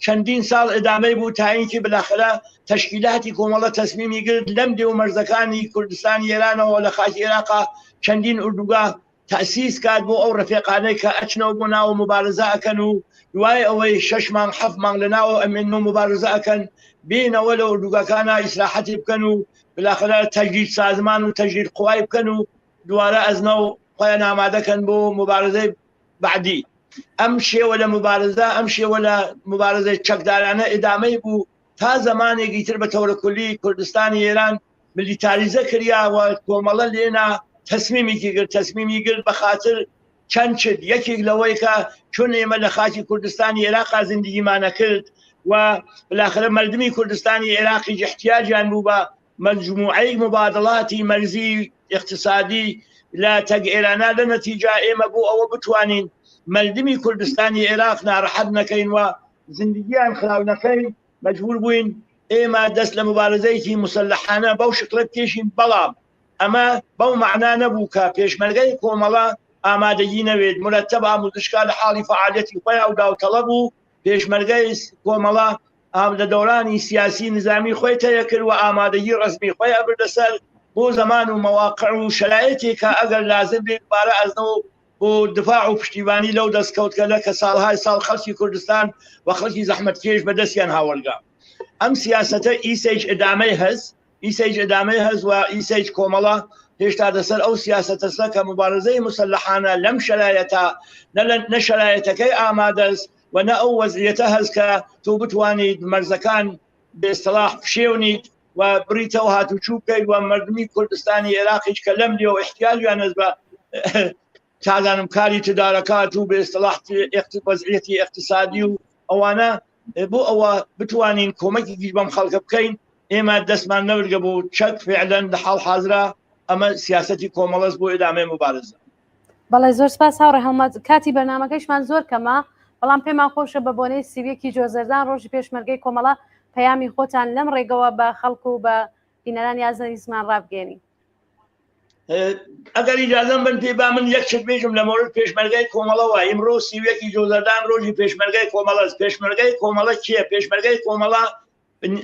چەندین ساڵ ئەدامەی بوو تا اینکە بەلاخرە تەشکیلاتی کۆمەڵە تەسمیمی گرت لەم دێ و مەرزەکانی کوردستانی ئێرانەوە لە خاکی عێراقا چەندین ئوردوگا تەسیس کات بۆ ئەو ڕفێقانەی کە ئەچنەوە بۆ ناو مبارزە ئەکەن و دوای ئەوەی 6 مانگ 7 مانگ لە ناو ئەمێنەوە مبارزە ئەکەن بینەوە لە ئوردوگاکانە ئیسراحەتی بکەن و بەلاخرە تەجدید سازمان و تەجدید قوای بکەن و دوارە ئەزنە و خۆیان ئامادەکەن بۆ مبارزەی بعدی. ئەم شێوە لە مبارزە ئەم شێوە لە مبارزەی چەکدارانە ئێدامەی بوو تا زمانێکی تر بە تەورە کولی کوردستانی ئێران ملیتاریزە کردیاوە کۆمەڵە لێنا تەسمیمی گرت بە خاطر چەند چت یەکێک لەوەی کە چۆن ئێمە لە خاکی کوردستانی عێراقا زیندگیمانە کرد و بالاخرە مردمی کوردستانی عێراقی احتیاجیان بوو بە مجموعەی مبادڵاتی مەرزی اقتصادی لە تەگئێرانە لە نەتیجا ئێمە بۆ ئەوە بتوانین مردمی کوردستانی عێراق ناڕەحەت نەکەین و زیندگیان خراو نەکەین مەجبور بووین ئێمە دەست لە مبارزەیەکی مسلحانە بەو شکلت کێشین بەڵام ئەمە بەو معنا نەبوو کە پێشمەرگەی کۆمەڵە ئامادەگی نەوێت مرتب ئاموزشکا لە حاڵی فعالیەتی خۆیان و داوتەڵە بوو پێشمەرگەی کۆمەڵە لە دەورانی سیاسی نظامی خۆی تەیە کرد و ئامادەگی ڕسمی خۆی ئەبردە سەر بۆ زەمان و مەواقع و شرایەتی کە ئەگەر لازم بێت بارە ئەزنەوە بۆ دفاع و پشتیبانی لەو دەستکەوتکە کە ساڵهای ساڵ خەڵکی کوردستان و خەڵکی زەحمەتکێش بەدەستیان هاوڵگا. ئەم سیاسەتە ئیسەیج ئەدامەی هەز و ئیسەیج کۆمەڵە هێشتا دەسەر ئەو سیاسەتەسە کە مبارزەی مسلحانە لەم شرایەتە نە شرایەتەکەی ئامادەست و نە ئەو وەزعیەتە هەز کە تۆ بتوانیت مەرزەکان بێستەلاح فشێونیت و بریتەوە هاتوچوو بکەیت و مردمی کوردستانی عێراقیش کە لەم لێەوە احتیاجیان هەست بە تازانم کاری تدارەکات و بە ئێستەلاح وەزعیەتی اقتصادی و ئەوانە بۆ ئەوە بتوانین کۆمەکێکی بەم خەڵکە بکەین ئێمە دەستمان نەورگە بۆ چەک فعلەن لە حاڵ حاضرە ئەمە سیاسەتی کۆمەڵەس بۆ ئێدامەی مبارزە. بەڵێ زۆر سپاس هاوڕێ هەڵمەت کاتی بەرنامەکەیشمان زۆر کەمە بەڵام پێمان خۆشە بە بۆنەی سیویەکی جۆزەردان ڕۆژی پێشمەرگەی کۆمەڵە پەیامی خۆتان لەم ڕێگەوە بە خەڵکو و بە بینەرانی ئازیزمان ڕابگەێنی. ئەگەر ئیجازەم بن پێ با من یەک شت بێژم لە مۆرد پێشمەرگەی کۆمەڵەوە ئیمڕۆ سیویەکی جۆزەردان ڕۆژی پێشمەرگەی کۆمەڵەس پێشمەرگەی کۆمەڵە کێ پێشمەرگەی کۆمەڵە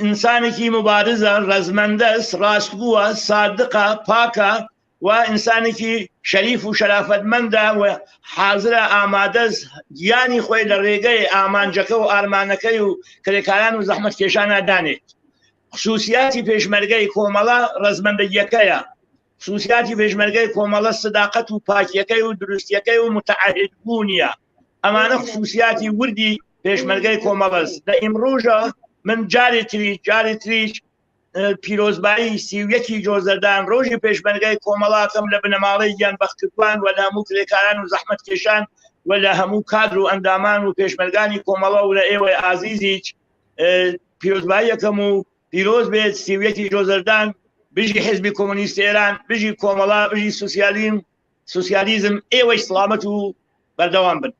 ئینسانێکی مبارزە ڕەزمەندەست ڕاستگووە سادقە پاکە و ئینسانێکی شەریف و شەرافەتمەندە و حازرە ئامادەست گیانی خۆی لە ڕێگەی ئامانجەکە و ئارمانەکەی و کرێکاران و زەحمەتکێشانە دانێت. خصوصیاتی پێشمەرگەی کۆمەڵە ڕەزمەندەیەکەیە. خصوصیاتی پێشمەرگەی کۆمەڵە سداقەت و پاکیەکەی و دروستیەکەی و متعهد بوونیە. ئەمانە خصوصیاتی وردی پێشمەرگەی کۆمەڵەس لە ئیمڕۆژە من جارێ تریش پیرۆزبایی سیویەکی جۆزەردان ڕۆژی پێشمەرگەی کۆمەڵاتم لە بنەماڵەی گیان بەختکردوان و لە هەموو کرێکاران و زەحمەتکێشان و لە هەموو کادر و ئەندامان و پێشمەرگانی کۆمەڵە و لە ئێوەی ئازیزیچ پیرۆزباییەکەم و پیرۆز بێت سیویەکی جۆزەردان بژی حزبی کۆمونیستی ئێران بژی کۆمەڵا بژی سوسیالیزم ئێوەی سڵامەت و بەردەوام بن.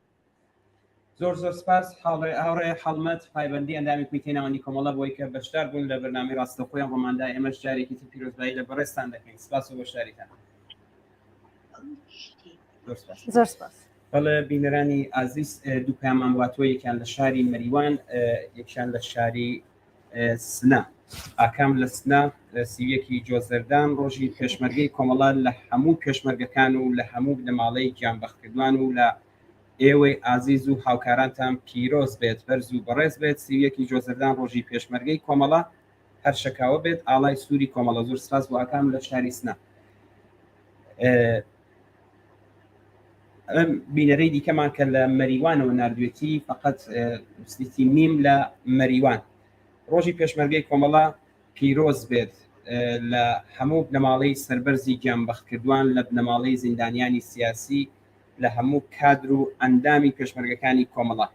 زۆر زۆر سپاس هاوڕێ هەڵمەت پایبەندی ئەندامی کومیتەی ناوەندی کۆمەڵە بۆی کە بەشدار بوون لە بەرنامەی ڕاستەوخۆیان ڕۆماندا ئێمەش جارێکی تر پیرۆزبایی لە بەڕێستان دەکەین. سپاس و بەشداریتان. زۆر سپاس. بەڵێ بینەرانی ئازیز دوو پەیامان بواتوە یەکیان لە شاری مەریوان یەکیان لە شاری سنە. ئاکام لە سنە سیویەکی جۆزەردان ڕۆژی پێشمەرگەی کۆمەڵە لە هەموو پێشمەرگەکان و لە هەموو بنەماڵەی گیانبەختکردوان و لە ئێوەی ئازیز و هاوکارانتان پیرۆز بێت بەرز و بەڕێز بێت. سیویەکی جۆزەردان ڕۆژی پێشمەرگەی کۆمەڵە هەر شەکاوە بێت ئاڵای سووری کۆمەڵە. زۆر سپاس بۆ ئاکام لە شاری سنە. بینەرەی دیکەمان کە لە مەریوانەوە نردوێتی فقط وستی میم لە مەریوان. ڕۆژی پێشمەرگەی کۆمەڵە پیرۆز بێت لە هەموو بنەماڵەی سەربەرزی گیانبەختکردوان لە بنەماڵەی زیندانیانی سیاسی لە هەموو کادر و ئەندامی پێشمەرگەکانی کۆمەڵە.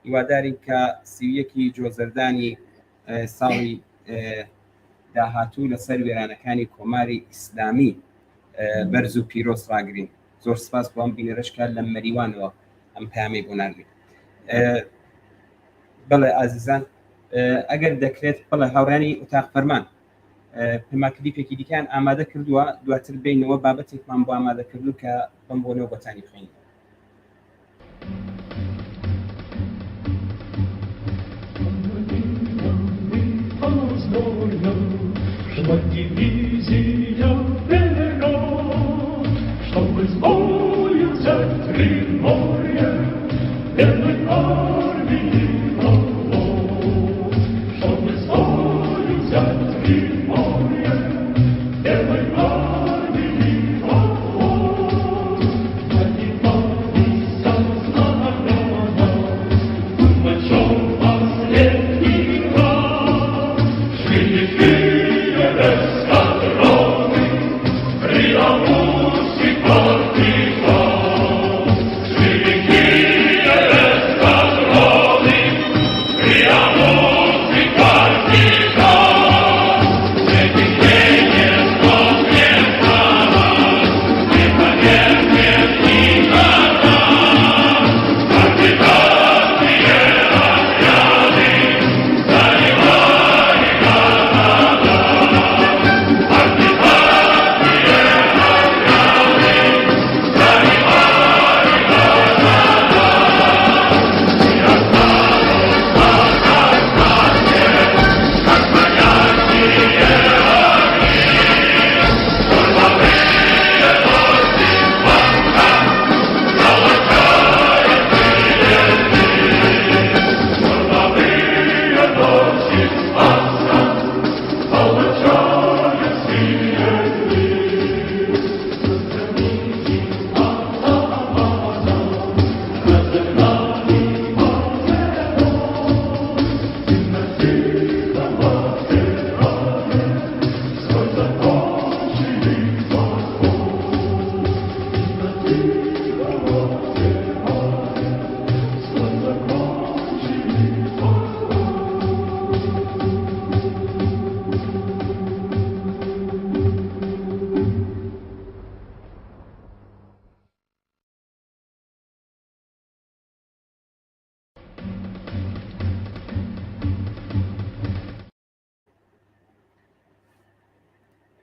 هیوادارین کە سیویەکی جۆزەردانی ساڵی داهاتوو لەسەر وێرانەکانی کۆماری ئیسلامی بەرز و پیرۆز ڕاگرین. زۆر سپاس بۆ ئەم بینەرەشکە لە مەریوانەوە ئەم پامی بۆ ناردین. بەڵێ ئازیزان، ئەگەر دەکرێت بڵێ هاوڕانی ئوتاق فەرمان پێماکلیپێکی دیکان ئامادە کردووە، دواتر بینەوە بابەتێکمان بۆ ئامادە کردو کە بم بۆنەوە بەتانی خوێن.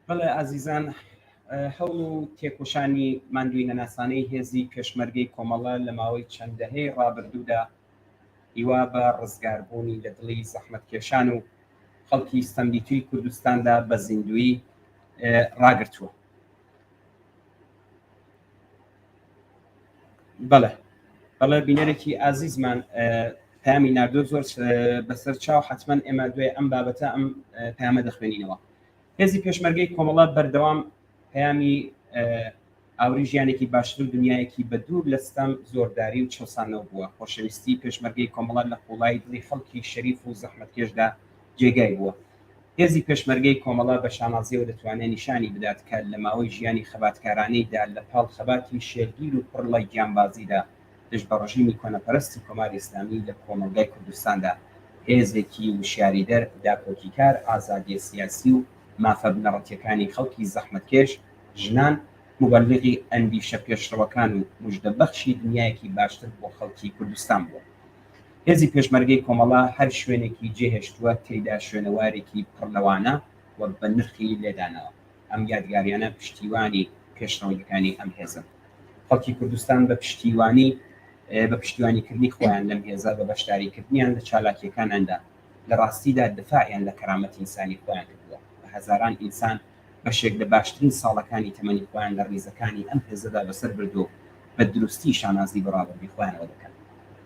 بەڵێ ئازیزان، هەوڵ و تێکۆشانی ماندووی نەناسانەی هێزی پێشمەرگەی کۆمەڵە لە ماوەی چەند دەهەی ڕابردوودا هیوا بە ڕزگاربوونی لە دڵی زەحمەتکێشان و خەڵکی ستەمدیتووی کوردستاندا بە زیندوی ڕاگرتووە. بەڵێ بینەرێکی ئازیزمان پامی ناردۆ زۆر بەسەر چاو، حتمما ئێمە دوێ ئەم بابەتە ئەم پامە دەخوێنینەوە. هێزی پێشمەرگەی کۆمەڵە بەردەوام پەیامی ئاوری ژیانێکی باشتر و دنیایەکی بە دوور لە ستەم زۆرداری و چۆسانەوە بووە. خۆشەویستی پێشمەرگەی کۆمەڵە لە قوڵای دڵی خەڵکی شەریف و زەحمەتکێشدا جێگای بووە. هێزی پێشمەرگەی کۆمەڵە بە شانازیەوە دەتوانێت نیشانی بدات کە لە ماوەی ژیانی خەباتکارانەیدا لە پاڵ خەباتی شێرگیر و پڕ لە گیانبازیدا دژ بە ڕژیمی کۆنەپەرستی کۆماری ئیسلامی لە کۆمەڵگای کوردستاندا هێزێکی وشیاریدەر، داپۆکیکار، ئازادیە سیاسی و مافە بنەڕەتیەکانی خەڵکی زەحمەتکێش، ژنان، مبەلغی ئەندیشە پێشڕەوەکان و موژدەبەخشی دنیایەکی باشتر بۆ خەڵکی کوردستان بووە. هێزی پێشمەرگەی کۆمەڵە هەر شوێنێکی جێهێشتووە تێیدا شوێنەوارێکی پڕلەوانە و بە نرخی لێدانەوە. ئەم یادگاریانە پشتیوانی پێشڕەوەیەکانی ئەم هێزن. خەڵکی کوردستان بە پشتیوانیکردنی خۆیان لەم هێزە بە بەشداریکردنیان لە چالاکیەکاناندا لە ڕاستیدا دفاعیان لە کەرامەت ئینسانی خۆیان کردووە بە هەزاران ئینسان بەشێک لە باشترین ساڵەکانی تەمەنی خۆیان لە ڕیزەکانی ئەم هێزەدا بەسەر بردو بە دروستی شانازی بەڕابردی خۆیانەوە دەکەن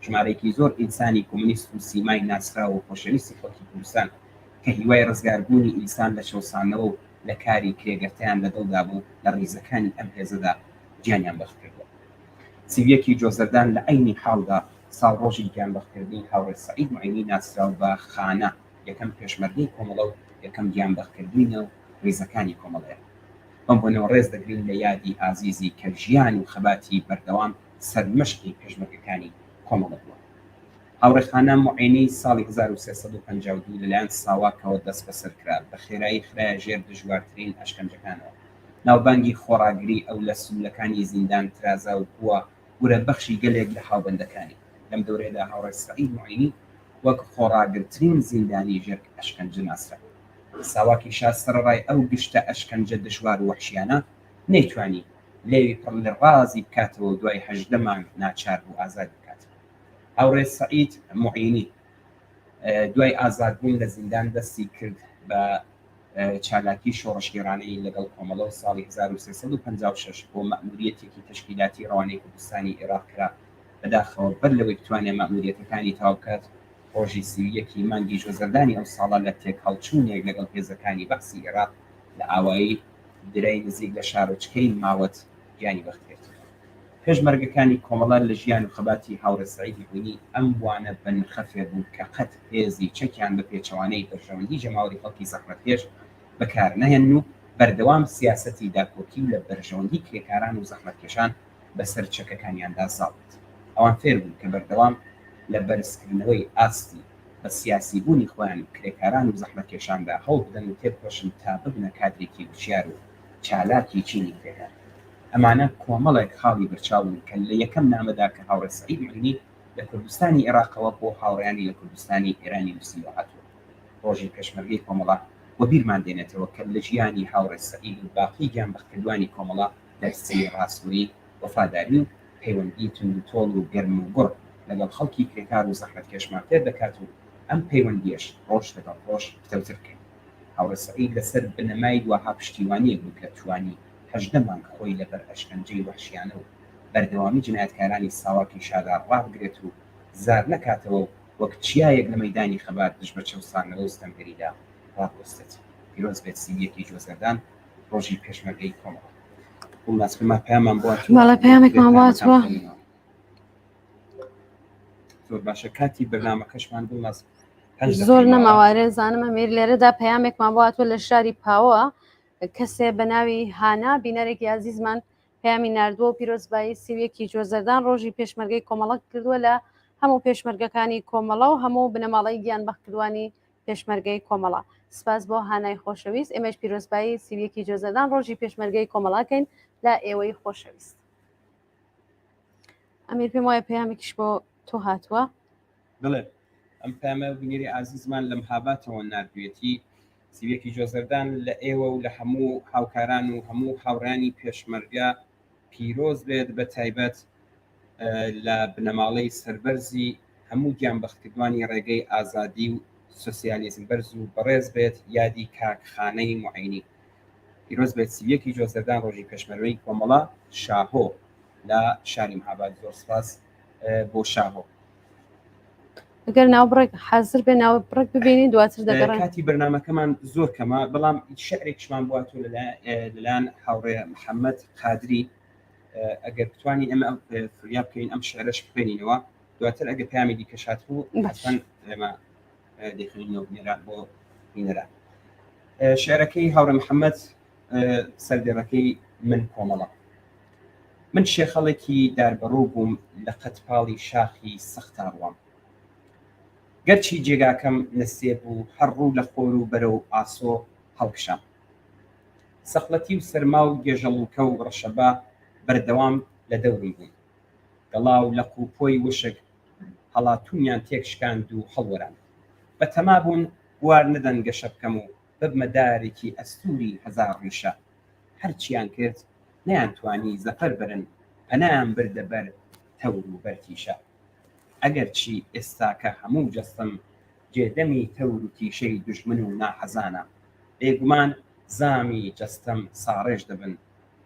ژمارەیەکی زۆر ئینسانی کۆمونیست و سیمای ناسراوە و خۆشەویستی خەڵکی کوردستان کە هیوای ڕزگاربوونی ئینسان لە شەوسانەوە و لە کاری کرێگەرتیان لەدڵدا بوو لە ڕیزەکانی ئەم هێزەدا گیانیان بەخت کردووە سیڤیەکی جۆزەردان لە عەینی حاڵدا ساڵڕۆژی گیانبەختکردنی هاوڕێ سەعید معینی ناسراو بە خانە یەکەم پێشمەرگەی کۆمەڵە و یەکەم گیانبەختکردنە و ڕیزەکانی کۆمەڵەیە بەم بۆنەوە ڕێز دەگرین لە یادی ئازیزی کە ژیان و خەباتی بەردەوام سەرمەشقی پێشمەرگەکانی کۆمەڵە بووە هاوڕێخانە معینی ساڵی 1352 لەلایەن ساواکەوە دەست بەسەر کرا بە خێرایی خرایە ژێر دژوارترین ئەشکەنجەکانەوە ناوبانگی خۆڕاگری ئەو لە سولەکانی زیندان ترازا و بووە ورە بەخشی گەلێک لە هاوبەندەکانی لەم دەورەیەدا هاوڕێ سەعید معینی وەک خۆڕاگرترین زیندانی ژێر ئەشکەنجە ناسرا ساواکی شا سەرڕای ئەو گشتە ئەشکەنجە دژوار و وەحشیانە نەیتوانی لێوی پڕ لە ڕازی بکاتەوە دوای 18 مانگ ناچار بوو ئازاد بکات هاوڕێ سەعید معینی دوای ئازادبوون لە زیندان دەستی کرد بە چالاکی شۆڕشگێڕانەی لەگەڵ کۆمەڵە و ساڵی 1356 بۆ مەئموریەتێکی تەشکیلاتی ڕەوانەی کوردستانی عێراق کرا بەداخەوە بەر لەوەی بتوانێت مەئموریەتەکانی تەواو بکات ڕۆژی سیویەکی مانگی ژۆزەردانی ئەو ساڵە لە تێک هەڵچوونێک لەگەڵ هێزەکانی بەخسی عێراق لە ئاوایی درەی نزیک لە شارۆچکەی ماوەت گیانی بەختکرد پێشمەرگەکانی کۆمەڵە لە ژیان و خەباتی هاوڕێ سەعید معینی ئەم وانە بە نرخەفێ بوو کە قەت هێزی چەکیان بە پێچەوانەی بەرژەوەندی جەماوەری خەڵکی زەحمەتکێش بەکار نەهێن و بەردەوام سیاسەتی داکۆکی و لە بەرژەوەندی کرێکاران و زەحمەتکێشان بەسەر چەکەکانیاندا ساڵێت ئەوان فێر بوون کە بەردەوام لە بەرزکردنەوەی ئاستی بە سیاسی بوونی خۆیان و کرێکاران و زەحمەتکێشاندا هەوڵ بدەن و تێبخۆشن تا ببنە کادرێکی وشیار و چالاکی چینی کرێکار ئەمانە کۆمەڵێک خاڵی بەرچاون کە لە یەکەم نامەدا کە هاوڕێ سەعید معینی لە کوردستانی عێراقەوە بۆ هاوڕێیانی لە کوردستانی ئێرانی نووسیوە هاتووە ڕۆژی پێشمەرگەی کۆمەڵە و بیرمان دێنێتەوە کە لە ژیانی هاوڕێ سەعید و باقی گیانبەختکردوانی کۆمەڵە دەرسەی ڕاستووری وەفاداری و پەیوەندی تند و تۆڵ و گەرم و گوڕ لەگەڵ خەڵکی کرێکار و زەحمەتکێشمان تێر دەکات و ئەم پەیوەندیەش ڕۆژ لەگەڵ ڕۆژ پتەوتر بکەین هاوڕێ سەعید لەسەر بنەمای دوها پشتیوانیەک بوو کە توانی 18 مانگ خۆی لەبەر ئەشکەنجەی وەحشیانە و بەردەوامی جنایەتکارانی ساواکی شادار ڕابگرێت و زار نەکاتەوە وەک چیایەک لە مەیدانی خەبات دژ بە چەوسانەوە و ستەمگەریدا ڕاپۆستێت پیرۆز بێت سیویەکی جۆزەردان ڕۆژی پێشمەرگەی کۆمەڵە وڵاتما پەیامان بەڵێ پەیامێکمان بواتوە زۆر باشە کاتی بەرنامەکەشمان بڵاس زۆر نەماوارێ زانمە مێر لێرەدا پەیامێکمان بواتوە لە شاری پاوە کەسێ بەناوی هانا بینەرێکی عزیزمان پەیامی نردووە و پیرۆزبایی سیویەکی جۆزەردان ڕۆژی پێشمەرگەی کۆمەڵە کردووە لە هەموو پێشمەرگەکانی کۆمەڵە و هەموو بنەماڵی گیانبەختکردوانی پێشمەرگەی کۆمەڵە سپاس بۆ هانای خۆشەویست ئێمەش پیرۆزبایی سیویەکی جۆزەردان ڕۆژی پێشمەرگەی کۆمەڵاکەین لە ئێوەی خۆشەویست ئەمیر پێم وایە پەیامێکیش بۆ تۆ هاتووە بڵێ ئەم پەیامە بینێری عزیزمان لە مهاباتەوە نردوێتی سیویەکی جۆزەردان لە ئێوە و لە هەموو هاوکاران و هەموو هاوڕانی پێشمەرگە پیرۆز بێت بە تایبەت لە بنەماڵەی سەربەرزی هەموو گیانبەختکردوانی ڕێگەی ئازادی و سۆسیالیزم بەرز و بەڕێز بێت یادی کاکخانەی معینی پیرۆز بێت سیویەکی جۆزەردان ڕۆژی پێشمەرگەی کۆمەڵە شاهۆ لە شاری مهاباد زۆر سپاس بۆ شاهۆ ئەگەر ناوبڕێک حەزر بێ ناوبڕێک ببینی دواتر دەگەڕێن کاتی بەرنامەکەمان زۆر کەمە بەڵام شعرێکشمان بواتۆ لەلایەن هاوڕێ محەممەد قادری ئەگەر بتوانین ئەمە فریا بکەین ئەم شعرش بخوێنینەوە دواتر ئەگە پامی دیکەشات بوو ئێمە دەخوێنینەوە بنێران بۆ بینەران شعرەکەی هاوڕێ محەممەد سەردێڕەکەی من کۆمەڵە من شێخەڵێکی داربەڕوو بووم لە قەتپاڵی شاخی سەختاڕوام گەرچی جێگاکەم نەسێ بوو هەڕوو لە خۆر و بەرە و ئاسۆ هەڵکشام سەخلەتی و سەرما و گێژەڵوکە و ڕەشەبا بەردەوام لە دەورم بوون گەڵاو لە قوپۆی وشک هەڵاتونیان تێکشکاند و هەڵوەران بە تەما بوون وار نەدەن گەشە بکەم و ببمە دارێکی ئەستوری هەزار ڕیشە هەرچیان کرد نەیانتوانی زەفەر برن پەنایان بردەبەر تەور و بەرتیشە ئەگەر چی ئێستاکە هەموو جەستم جێدەمی تەور و تیشەی دوژمن و ناحەزانە بێگومان زامی جەستەم ساڕێژ دەبن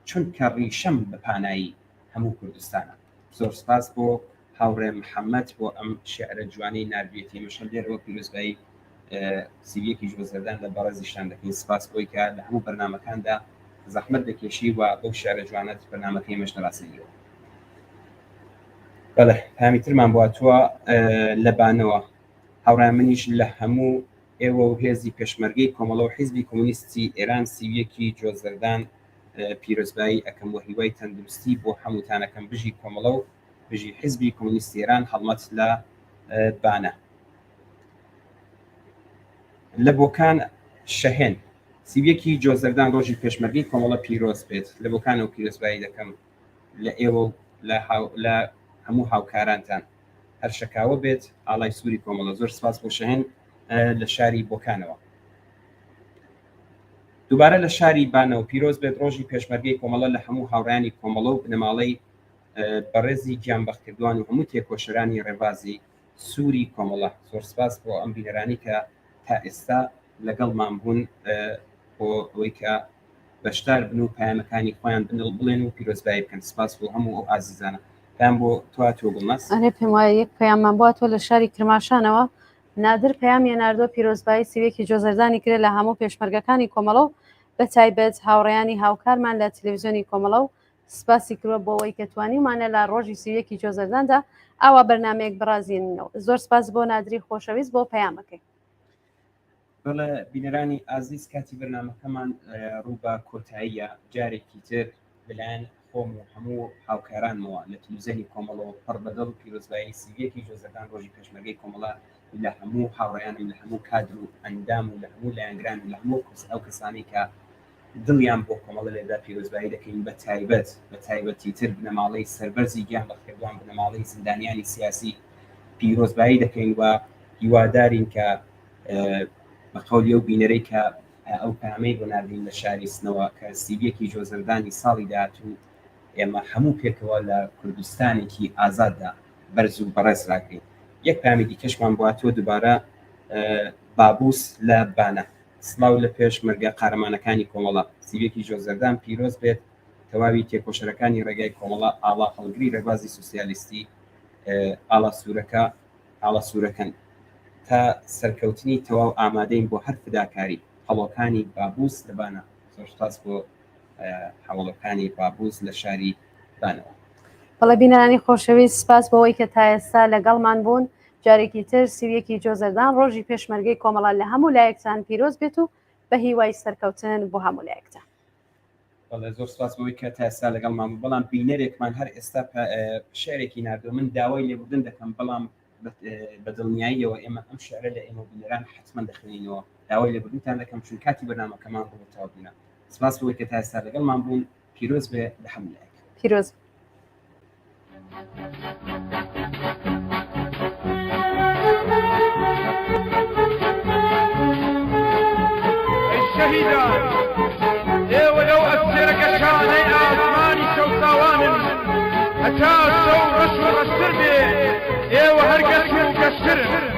چونکە ڕیشەم بە پانایی هەموو کوردستانە. زۆر سپاس بۆ هاوڕێ محەممەد بۆ ئەم شێعرە جوانەی نردوێتی مەشەل لێرەوە پیرۆزبایی سیویەکی ژۆزەردان لە بەڕێزیشان دەکەین. سپاس بۆی کە لە هەموو بەرنمەکاندا زەحمەت دەکێشی و بەو شێعرە جوانەت بەرنمەکەی مەشنە ڕاستەیەوە. بەڵێ پامیترمان بواتوە لە بانەوە هاوڕای منیش لە هەموو ئێوە و هێزی پێشمەرگەی کۆمەڵە و حیزبی کۆمونیستی ئێران سیویەکی جۆزەردان پیرۆزبایی ئەەکەم و هیوای تەندروستی بۆ هەمووتانەکەم بژی کۆمەڵە و بژی حیزبی کۆمونیستی ئێران هەڵمەت لە بانە. لە بۆکان شەهێن سیویەکی جۆزەردان ڕۆژی پێشمەرگەی کۆمەڵە پیرۆز بێت. لە بۆکانە و پیرۆزبایی دەکەم لە ئێوە و لە هەموو هاوکارانتان هەر شەکاوە بێت ئاڵای سووری کۆمەڵە. زۆر سپاس بۆ شەهێن لە شاری بۆکانەوە. دووبارە لە شاری بانەوە پیرۆز بێت ڕۆژی پێشمەرگەی کۆمەڵە لە هەموو هاوڕانی کۆمەڵە و بنەماڵەی بەڕێزی گیانبەختکردوان و هەموو تێکۆشەرانی ڕێبازی سووری کۆمەڵە. زۆر سپاس بۆ ئەم بینەرانی کە تا ئێستا لەگەڵمان بوون بۆ ئەوەی کە بەشدار بن و پایامەکانی خۆیان بڵێن و پیرۆزبایی بکەن. سپاس بۆ هەموو ئەو ئازیزانە. پێیان بۆ تۆ گوڵناس. ئەرێ پێم وایە یەک پەیاممان بووە تۆ لە شاری کرماشانەوە نادر پەیامی ناردۆ پیرۆزبایی سیویەکی جۆزەردانی کرێت لە هەموو پێشمەرگەکانی کۆمەڵە و بە تایبەت هاوڕێیانی هاوکارمان لە تەلەڤیزیۆنی کۆمەڵە و سپاسی کردوە بۆ ئەوەی کە توانیمانە لە ڕۆژی سیویەکی جۆزەرداندا ئاوا بەرنامەیەک بڕازێنینەوە. زۆر سپاس بۆ نادری خۆشەویست بۆ پەیامەکەی. بەڵێ بینەرانی ئازیز کاتی بەرنامەکەمان ڕوو بە کۆتاییە جارێکی تر بلایەن خۆم و هەموو هاوکارانمەوە لە تەلەڤیزیۆنی کۆمەڵەوە پڕ بەدڵ پیرۆزبایی سیویەکی جۆزەردان ڕۆژی پێشمەرگەی کۆمەڵە لە هەموو هاوڕێیانم لە هەموو کادر و ئەندام و لە هەموو لایەنگران و لە هەموو ئەو کەسانی کە دڵیان بۆ کۆمەڵە لێدا پیرۆزبایی دەکەین بە تایبەتی تر بنەماڵەی سەربەرزی گیانبەختکردوان بنەماڵەی زیندانیانی سیاسی پیرۆزبایی دەکەین و هیوادارین کە بە قەولی ئەو بینەرەی کە ئەو پامەی بۆ ناردین لە شاری سنەوە کە سیویەکی جۆزەردانی ساڵی داهاتوو ئێمە هەموو پێکەوە لە کوردستانێکی ئازاددا بەرز و بەڕێز ڕاکەین. یەک پامی دیکەشمان بواتوە دووبارە بابوس لە بانە. سڵاو لە پێشمەرگە قارەمانەکانی کۆمەڵە سیویەکی جۆزەردان پیرۆز بێت تەواوی تێکۆشەرەکانی ڕێگای کۆمەڵە ئاڵا هەڵگری ڕێبازی سوسیالیستی ئاڵا سوورەکەن تا سەرکەوتنی تەواو ئامادەین بۆ هەر فداکاری هەڵۆکانی بابوس لە بانە. زۆر سپاس بۆ هەوڵەکانی بابوس لە شاری بانەوە. بەڵێ بینەرانی خۆشەویست سپاس بۆەوەی کە تا ئێستا لەگەڵمان بوون. جارێکی تر سیویەکی جۆزەردان ڕۆژی پێشمەرگەی کۆمەڵە لە هەموو لایەکتان پیرۆز بێت و بە هیوای سەرکەوتن بۆ هەموو لایەکتان. بەڵێ زۆر سپاس بۆی کە تا ئێستا لەگەڵمان بوو. بەڵام بینەرێکمان هەر ئێستا شعرێکی ناردووە من داوای لێبوردن دەکەم بەڵام بە دڵنیاییەوە ئێمە ئەم شعرە لە ئێمە بینەران حتمما دەخوێنینەوە. داوای لێبوردنتان دەکەم چون کاتی بەرنامەکەمان ڕووتەوە بووینە. سپاس بۆی کە تا ئێستا لەگەڵمان بوون. پیرۆز بێ لە هەموو لایەک. پیرۆز. شهيدان ولو أسرك شاني آسماني شوطاوان أتاس رشو السربي وهرقس من كسر